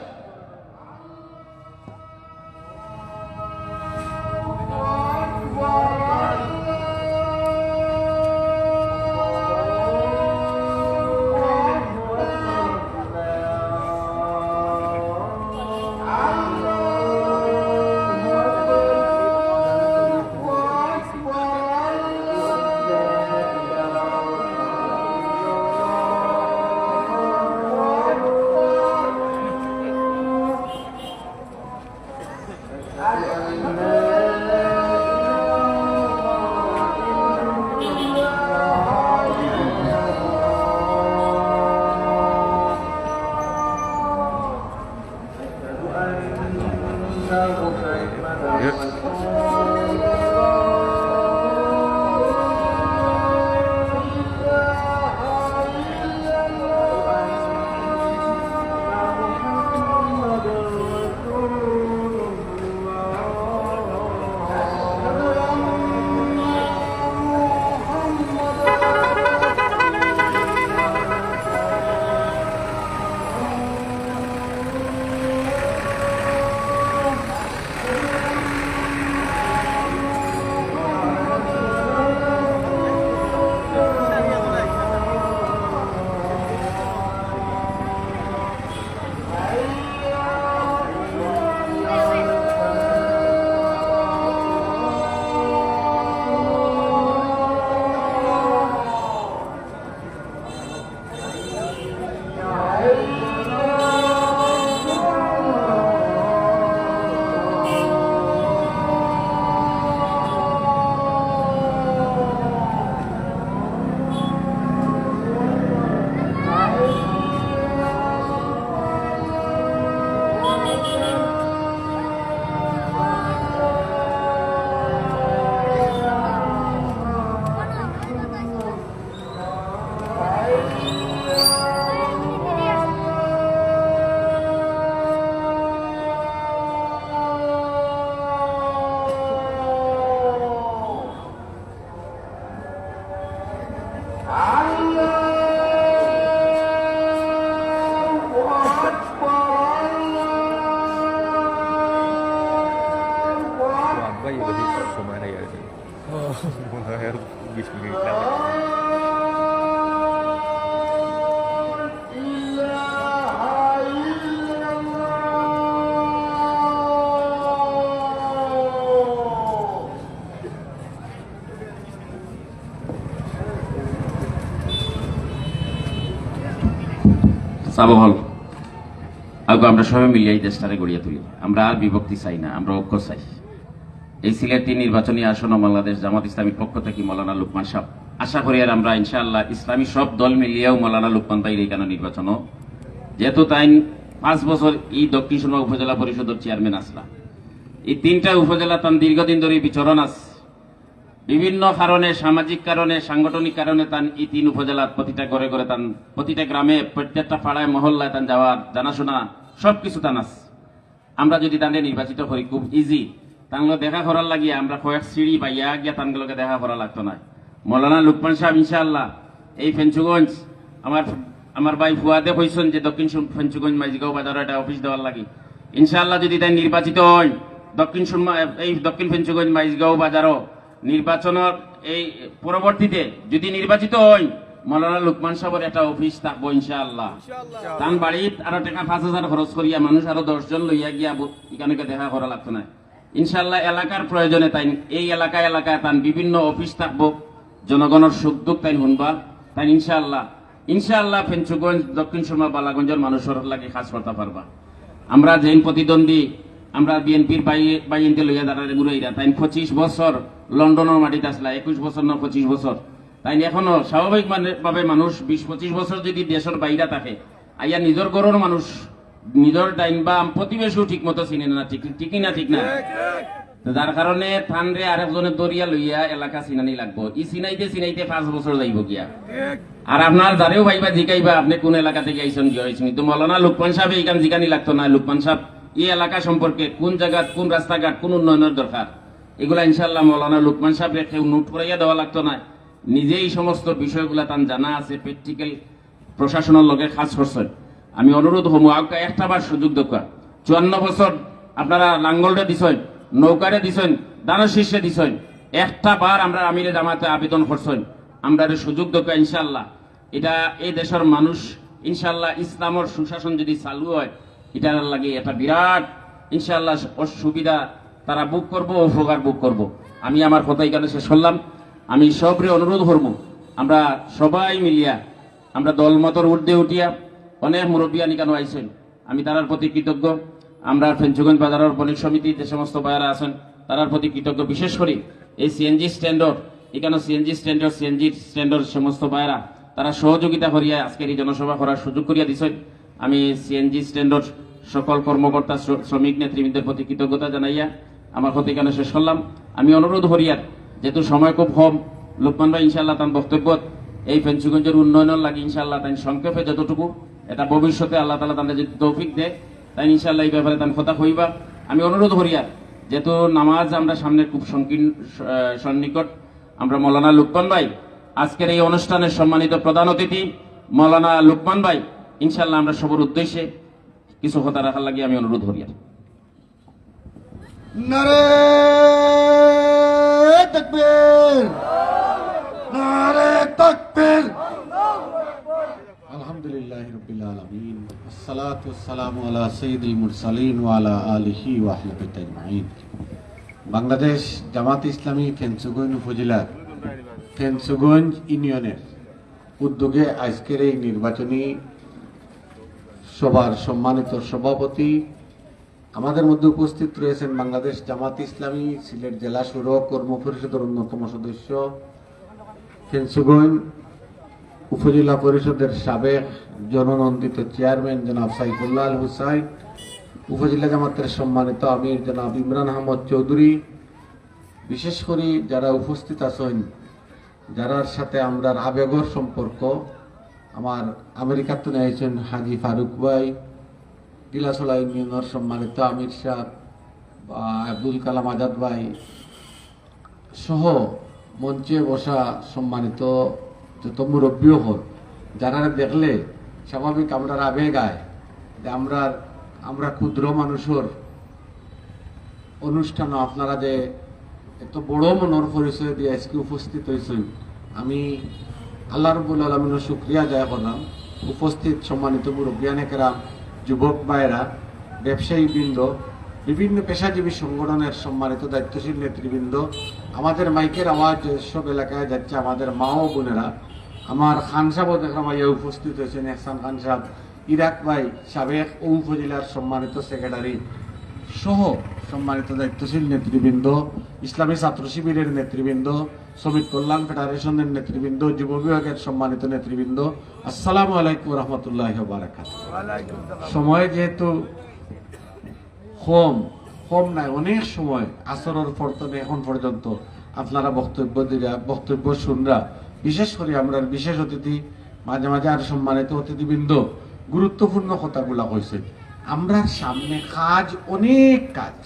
সাবহল আগে আমরা সবাই মিলিয়ে এই দেশটারে গড়িয়ে তুলি। আমরা আর বিভক্তি চাই না, আমরা ঐক্য চাই। এই সিলেটি নির্বাচনী আসন বাংলাদেশ জামাত ইসলামীর পক্ষ থেকে মৌলানা লুকমান সাহেব আশা করি আর আমরা ইনশাআল্লাহ ইসলামী সব দল মিলিয়েও মৌলানা লুকমান ভাইয়ের এই কেন নির্বাচনও যেহেতু তাই 5 বছর এই দক্ষিণ সুরমা উপজেলা পরিষদের চেয়ারম্যান আসলা, এই 3টা উপজেলা তান দীর্ঘদিন ধরে বিচরণ আছে। বিভিন্ন কারণে, সামাজিক কারণে, সাংগঠনিক কারণে তান এই 3 উপজেলার প্রতিটা ঘরে ঘরে তান প্রতিটা গ্রামে প্রত্যেকটা পাড়ায় মহল্লায় তান যাওয়ার জানাশোনা সবকিছু তান আছে। আমরা যদি তাদের নির্বাচিত করি খুব ইজি, তাঙ্গুলো দেখা করার লাগিয়ে আমরা কয়েক সিঁড়ি পাইয়া গিয়া তানগুলোকে দেখা করা লাগতো না। মৌলানা লুকমান সাহেব ইনশাআল্লাহ এই ফেঞ্চুগঞ্জ আমার ভাই ফুয়াদে কইছেন যে দক্ষিণ ফেঞ্চুগঞ্জ মাইজগাঁও বাজারে একটা অফিস দেওয়ার লাগে। ইনশাআল্লাহ যদি তাই নির্বাচিত হয় এই দক্ষিণ ফেঞ্চুগঞ্জ মাইজগাঁও বাজারও নির্বাচনের এই পরবর্তীতে যদি নির্বাচিত হয় মৌলানা লুকমান সাহেবের একটা অফিস থাকবো ইনশাআল্লাহ। তান বাড়িত আরো টাকা 5,000 খরচ করিয়া মানুষ আরো 10 জন লইয়া গিয়া এখানে দেখা করা লাগতো না। ইনশাআল্লাহ এলাকার প্রয়োজনে তাই এই এলাকায় তান বিভিন্ন অফিস থাকবো, জনগণের সুখ দুঃখ তাই শুনবা। তাই ইনশাআল্লাহ ফেঞ্চুগঞ্জ দক্ষিণ সুরমা বালাগঞ্জের মানুষের লাগে কাজ করতে পারবা। আমরা যেন প্রতিদ্বন্দ্বী আমরা বিএনপির বাইনতে লইয়া দাঁড়ালে ঘুরাইরা তাই 25 বছর লন্ডনের মাটিতে আসলা, 21 বছর না 25 বছর। তাই এখনো স্বাভাবিক ভাবে মানুষ 20-25 বছর যদি দেশের বাইরে থাকে আইয়া নিজের ঘরের মানুষ নিজের ডাইন বা প্রতিবেশও ঠিক মতো চিনে না, ঠিকই না ঠিক না। যার কারণে থানরে আরেকজনের দরিয়া লইয়া এলাকা চিনানি লাগবো। ই চিনাইতে 5 বছর যাইব গিয়া। আর আপনার যারেও ভাইবা জিকাইবা আপনি কোন এলাকা থেকে আইসন গিয়ে হয়েছেন, কিন্তু মৌলানা লুকমান সাহেব এইখান জিকানি লাগতো না। লুকমান সাহেব এই এলাকা সম্পর্কে কোন জায়গা, কোন রাস্তাঘাট, কোন উন্নয়নের দরকার, এগুলা ইনশাআল্লাহ মৌলানা লুকমান সাহেব কেউ নোট করাইয়া দেওয়া লাগতো না। নিজেই সমস্ত বিষয়গুলা তার জানা আছে, প্র্যাকটিক্যাল প্রশাসনের লগে কাজ করছেন। আমি অনুরোধ হমু আগে একটা বার সুযোগ দেখা। 54 বছর আপনারা লাঙ্গলটা দিছেন, নৌকারে দিছেন, দানের শীর্ষে দিছেন, একটা বার আমরা আমিরে জামাতে আবেদন করছেন। আমরা সুযোগ দেখা ইনশাআল্লাহ। এটা এই দেশের মানুষ ইনশাআল্লাহ ইসলামের সুশাসন যদি চালু হয় এটার লাগে একটা বিরাট ইনশাআল্লাহ সুবিধা তারা বুক করবো, উপকার বুক করবো। আমি আমার কথা এখানে শেষ করলাম। আমি সবরে অনুরোধ করব আমরা সবাই মিলিয়া আমরা দলমতর ঊর্ধ্বে উঠিয়া অনেক মুরব্বিয়ানি কেন আইছেন, আমি তারার প্রতি কৃতজ্ঞ। আমরা ফেঞ্চুগঞ্জ বাজারের বণিক সমিতি যে সমস্ত ভাইয়ারা আছেন তারার প্রতি কৃতজ্ঞ। বিশেষ করে এই সিএনজি স্ট্যান্ডর এখানে সিএনজি স্ট্যান্ডর সমস্ত ভাইয়ারা তারা সহযোগিতা করিয়া আজকের এই জনসভা করার সুযোগ করিয়া দিছেন। আমি সিএনজি স্ট্যান্ডর সকল কর্মকর্তা শ্রমিক নেতৃবৃন্দের প্রতি কৃতজ্ঞতা জানাইয়া আমার কথা এখানে শেষ করলাম। আমি অনুরোধ করিয়ার যেহেতু সময় খুব কম, লুকমান ভাই ইনশাআল্লাহ তার বক্তব্য এই ফেঞ্চুগঞ্জের উন্নয়নের লাগে ইনশাআল্লাহ তাই সংক্ষেপে যতটুকু এটা ভবিষ্যতে আল্লাহ তাআলা তাদের যদি তৌফিক দেয় তাই ইনশাআল্লাহ এই ব্যাপারে তার কথা কইবা। আমি অনুরোধ করিয়ার যেহেতু নামাজ আমরা সামনে খুব সন্নিকট, আমরা মৌলানা লুকমান ভাই আজকের এই অনুষ্ঠানের সম্মানিত প্রধান অতিথি মৌলানা লুকমান ভাই ইনশাআল্লাহ আমরা সবার উদ্দেশ্যে কিছু কথা রাখার লাগে আমি অনুরোধ করিয়ার। নারে তাকবীর, নারে তাকবীর। আলহামদুলিল্লাহি রাব্বিল আলামিন, আসসালাতু ওয়াসসালামু আলা সাইয়্যিদিল মুরসালিন ওয়া আলা আলিহি ওয়া সাহবিহি আজমাইন। বাংলাদেশ জামাত ইসলামী ফেঞ্চুগঞ্জ উপজেলার ফেঞ্চুগঞ্জ ইউনিয়নের উদ্যোগে আজকের এই নির্বাচনী সভার সম্মানিত সভাপতি আমাদের মধ্যে উপস্থিত রয়েছেন বাংলাদেশ জামাত ইসলামী সিলেট জেলা শুরু কর্ম পরিষদের অন্যতম সদস্য, ফেঞ্চুগঞ্জ উপজেলা পরিষদের সাবেক জননন্দিত চেয়ারম্যান জনাব সাইফুল্লাহ আল হুসাইন, উপজেলা জামাতের সম্মানিত আমির জনাব ইমরান আহমদ চৌধুরী, বিশেষ করে যারা উপস্থিত আছেন যারার সাথে আমরা আবেগর সম্পর্ক, আমার আমেরিকার তো নিয়েছেন হাজি ফারুক ভাই, গিলাসলা ইউনিয়নের সম্মানিত আমির সাহ বা আব্দুল কালাম আজাদ ভাই সহ মঞ্চে বসা সম্মানিত যত মুরব্বী হল, যারা দেখলে স্বাভাবিক আমরা আবেগ আয় যে আমরা ক্ষুদ্র মানুষের অনুষ্ঠান আপনারা যে এত বড় মনের পরিচয় দিয়ে আজকে উপস্থিত হয়েছেন, আমি আল্লাহ রাব্বুল আলামিনের শুকরিয়া আদায় করলাম। উপস্থিত সম্মানিত মুরব্বিয়ানে কেরাম, যুবক ভাইয়েরা, ব্যবসায়ী বৃন্দ, বিভিন্ন পেশাজীবী সংগঠনের সম্মানিত দায়িত্বশীল নেতৃবৃন্দ, আমাদের মাইকের আওয়াজ সব এলাকায় যাচ্ছে, আমাদের মা ও বোনেরা, আমার খান সাহেবও দেখলাম উপস্থিত হয়েছেন, এহসান খান সাহেব, ইরাক ভাই সাবেক উপজেলার সম্মানিত সেক্রেটারি সহ সম্মানিত দায়িত্বশীল নেতৃবৃন্দ, ইসলামী ছাত্র শিবিরের নেতৃবৃন্দ, শ্রমিক কল্যাণ ফেডারেশনের নেতৃবৃন্দ, যুব বিভাগের সম্মানিত নেতৃবৃন্দ, আসসালামু আলাইকুম রহমতুল্লাহ বারাকাত। সময় যেহেতু কম নাই, অনেক সময় আসরের পর থেকে এখন পর্যন্ত আপনারা বক্তব্য শুনরা, বিশেষ করে আমরা বিশেষ অতিথি মাঝে মাঝে আর সম্মানিত অতিথিবৃন্দ গুরুত্বপূর্ণ কথাগুলা কইছে। আমরা সামনে কাজ, অনেক কাজ,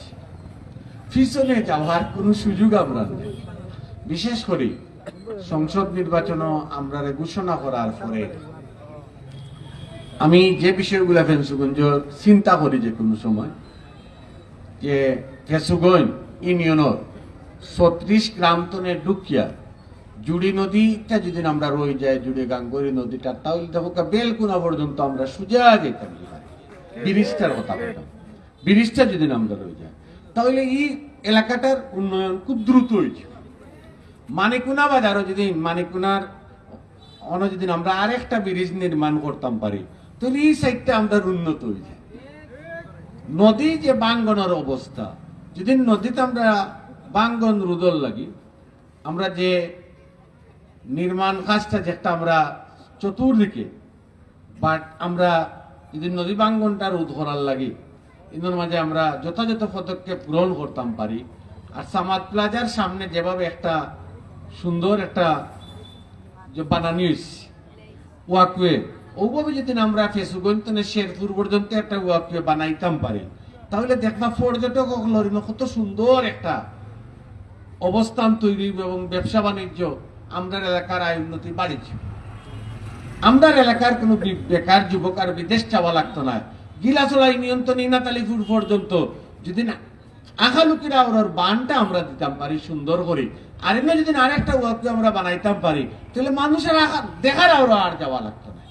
পিছনে যাওয়ার কোন সুযোগ আমরা নেই। বিশেষ করে সংসদ নির্বাচনও আমরা ঘোষণা করার পরে আমি যে বিষয়গুলা ফেন্সুগঞ্জ চিন্তা করি যে কোনো সময়, যে ফেসুগঞ্জ ইউনিয়নের 36 গ্রাম তনে ঢুকিয়া জুড়ি নদীটা যদি আমরা রয়ে যাই, জুড়ে গাঙ্গরি নদীটা, তাহলে দেখো বেলকুনা পর্যন্ত আমরা সুজা যেতাম। ব্রিজটার কথা বলতাম, ব্রিজটা যদি আমরা রয়ে যায় তাহলে এই এলাকাটার উন্নয়ন খুব দ্রুত হয়েছে। মানিকুনা বাজারও যদি মানিকুনার যদি আমরা আরেকটা ব্রিজ নির্মাণ করতাম পারি, তাহলে এই সাইডটা আমরা উন্নত হয়ে যায়। নদী যে বাঙ্গনের অবস্থা, যদি নদীতে আমরা বাঙ্গন রুদল লাগি, আমরা যে নির্মাণ কাজটা যেটা আমরা চতুর্দিকে, বাট আমরা যদি নদী বাঙ্গনটা রোধ করার লাগি, এর মাঝে আমরা যথাযথ পদক্ষেপ গ্রহণ করতাম পারি। আর সামাদ প্লাজার সামনে যেভাবে একটা সুন্দর একটা যে বানানি হয়েছে ওয়াকওয়ে, ওভাবে যদি আমরা ফেসুগঞ্জ শেরপুর পর্যন্ত একটা ওয়াকওয়ে বানাইতাম পারি, তাহলে দেখবা পর্যটক কত সুন্দর একটা অবস্থান তৈরি এবং ব্যবসা বাণিজ্য, আমরা এলাকার আয় উন্নতি বাড়িছে। আমরা এলাকার কোনো বেকার যুবক আর বিদেশ যাওয়া লাগতো না। গিলাচলা নিয়ন্ত্রণ ইনাতালিপুর পর্যন্ত যদি না আখালুকিরা ওর বানটা আমরা দিতাম পারি সুন্দর করে, আর এমনি যদি আরেকটা ওয়াকওয়ে আমরা বানাইতাম পারি, তাহলে মানুষের দেখার আর যাওয়া লাগতো না।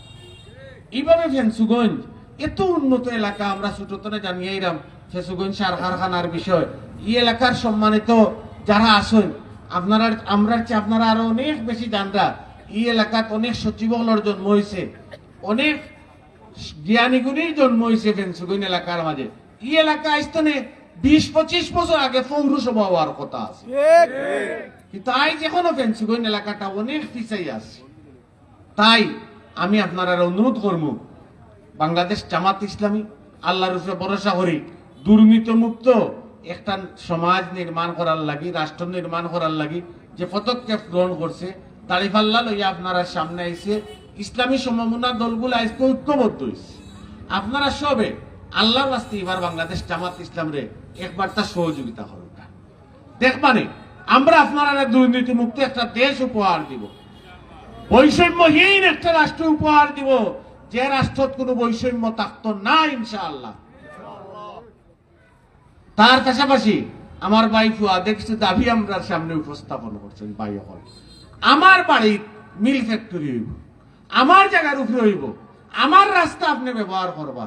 এইভাবে ফেন্সুগঞ্জ এত উন্নত এলাকা, আমরা ছোটতনে জানিয়ে এলাম ফেন্সুগঞ্জ সার কারখানার বিষয়। এই এলাকার সম্মানিত যারা আসেন, আপনারা আরো অনেক বেশি জানরা। এই এলাকাত অনেক সচিবগুলোর জন্ম হয়েছে, অনেক জ্ঞানীগুলির জন্ম হয়েছে ফেন্সুগঞ্জ এলাকার মাঝে। এই এলাকা স্থানে 20-25 বছর আগে পৌরসভা হওয়ার কথা আছে, কিন্তু আজ এখনো ফেন্সুগঞ্জ এলাকাটা অনেক পিছাই আছে। তাই আমি আপনারা অনুরোধ করবো, বাংলাদেশ জামাত ইসলামী আল্লাহর উপরে ভরসা করি দুর্নীতিমুক্ত একটা সমাজ নির্মাণ করার লাগি, রাষ্ট্র নির্মাণ করার লাগি যে পদক্ষেপ গ্রহণ করছে, দাড়িপাল্লা লইয়া আপনারা সামনে আইছে। ইসলামী সমমনা দলগুলো আজকে ঐক্যবদ্ধ হয়েছে। আপনারা সবে আল্লাহর রাস্তায় এবার বাংলাদেশ জামাত ইসলাম রে একবার তার সহযোগিতা করুন। দেখবানি আমরা আপনারা দুর্নীতিমুক্ত একটা দেশ উপহার দিব, বৈষম্যহীন একটা রাষ্ট্র উপহার দিব, যে রাষ্ট্রত কোনো বৈষম্য থাকতো না ইনশাআল্লাহ। তার পাশাপাশি আমার ভাই ফুয়াদের কিছু দাবি আমরা সামনে উপস্থাপন করছেন। ভাই হল আমার বাড়ি মিল ফ্যাক্টরি হইব, আমার জায়গার উপরে হইব, আমার রাস্তা আপনি ব্যবহার করবা,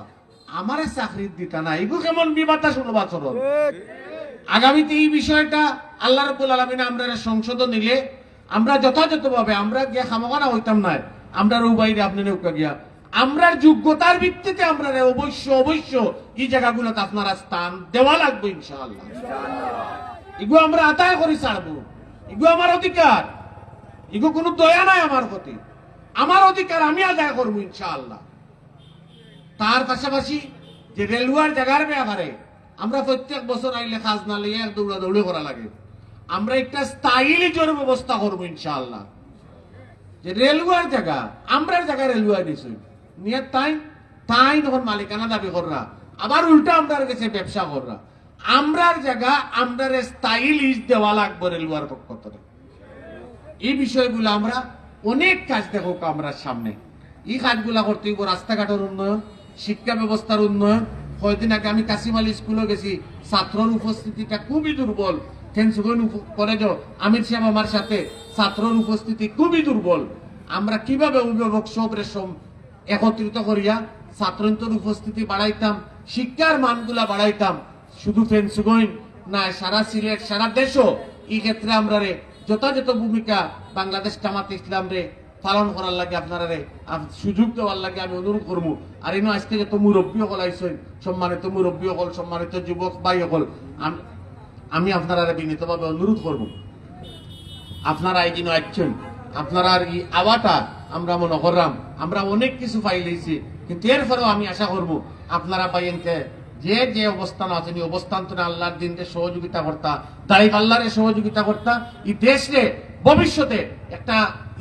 আমার চাকরি দিতা না, এগুলো কেমন বিবাদাসুলভ আচরণ। আগামীতে এই বিষয়টা আল্লাহ রাব্বুল আলামিন আমরা সংশোধন নিলে আমরা যথাযথভাবে আমরা গিয়া খামাখানা হইতাম না, আমরা রুবাইরে আপনি নৌকা গিয়া আমরা যোগ্যতার ভিত্তিতে আমরা অবশ্য এই জায়গাগুলোতে আপনারা স্থান দেওয়া লাগবে ইনশাআল্লাহ। এগুলো আমরা আদায় করে ছাড়বো, এগুলো আমার অধিকার, এগুলো কোনো দয়া নাই আমার প্রতি, আমার অধিকার আমি আদায় করবো ইনশাআল্লাহ। তার পাশাপাশি যে রেলওয়ের জায়গার ব্যাপারে আমরা প্রত্যেক বছর আইলে খাজনা লইয়া দৌড়াদৌড়ি করা লাগে, আমরা একটা স্থায়ী জোর ব্যবস্থা করবো ইনশাআল্লাহ। যে রেলওয়ের জায়গা আমরা জায়গা রেলওয়ে নিশ্চয় নিয়ে তাই যখন মালিকানা দাবি কররা, আবার উল্টা আমরা কাছে ব্যবসা কররা, আমরার জায়গা আমরা স্থায়ী লিজ দেওয়া লাগবে রেলওয়ের পক্ষ থেকে। এই বিষয়গুলো আমরা অনেক কাজ দেখো আমরা সামনে, এই কাজগুলা করতে হইব। রাস্তাঘাটের উন্নয়ন, শিক্ষা ব্যবস্থার উন্নয়ন। কয়েকদিন আগে আমি কাশিমাল স্কুলে গেছি, ছাত্রর উপস্থিতিটা খুবই দুর্বল। ফেন্সুগঞ্জ কলেজ আমির সাহেব আমার সাথে, ছাত্রর উপস্থিতি খুবই দুর্বল। আমরা কিভাবে অভিভাবক সব রেশম একত্রিত করিয়া ছাত্রদের উপস্থিতি বাড়াইতাম, শিক্ষার মানগুলা বাড়াইতাম, শুধু ফেন্সুগঞ্জ না সারা সিলেট সারা দেশও এই ক্ষেত্রে আমরা যথাযথ ভূমিকা বাংলাদেশ জামাত ইসলাম রে পালন করার লাগে আপনারা সুযোগ দেওয়ার লাগে আমি অনুরোধ করবো। আর ইনো আজ থেকে তো মুরব্বী হল আইসেন, সম্মানিত মুরব্বী হল, সম্মানিত যুবক ভাই হল, আমি আপনারা বিনীতভাবে অনুরোধ করব, আপনারা এই দিন আসছেন, আপনারা এই আওয়াটা আমরা মনে করলাম আমরা অনেক কিছু পাইলেছি, কিন্তু এরপরেও আমি আশা করব আপনারা পাইয়েনকে যে যে অবস্থান আছেন এই অবস্থান তো আল্লাহর দিনকে সহযোগিতা করতা, দাঁড়িয়ে আল্লাহরে সহযোগিতা করতা, এই দেশে ভবিষ্যতে একটা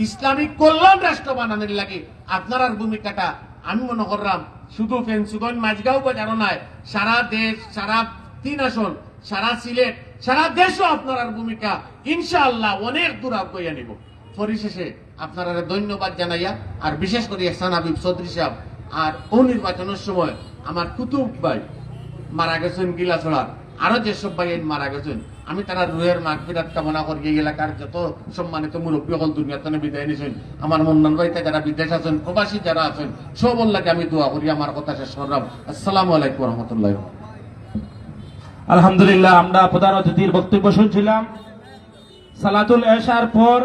ইসলামিক কল্যাণ রাষ্ট্র বানানোর লাগে আপনার ভূমিকাটা আমি মনে করলাম শুধু ফেঞ্চুগঞ্জ মাঝগাঁও বাজারও নয়, সারা দেশ, সারা 3 আসন, সারা সিলেট, সারা দেশও আপনার ভূমিকা ইনশাআল্লাহ অনেক দূর আগাইয়া নিব। পরিশেষে আপনারা ধন্যবাদ জানাইয়া, আর বিশেষ করে এহসান হাবিব চৌধুরী সাহেব আর ও নির্বাচনের সময় আমার কুতুব ভাই মারা গেছেন গিলাছড়ার, আরো যেসব ভাই মারা গেছেন, আমি তারা রুহের মাগফিরাত কামনা করি। এই এলাকার যত সম্মানিত মুরব্বী হল দুনিয়াতে বিদায় নিয়েছেন, আমার মন্নান ভাইতে যারা বিদেশ আছেন, প্রবাসী যারা আছেন, সব লাগে আমি দোয়া করি। আমার কথা শেষ করলাম। আসসালামু আলাইকুম রহমতুল্লাহ। আলহামদুলিল্লাহ, আমরা প্রধান অতিথির বক্তব্য শুনছিলাম। সালাতুল এশার পর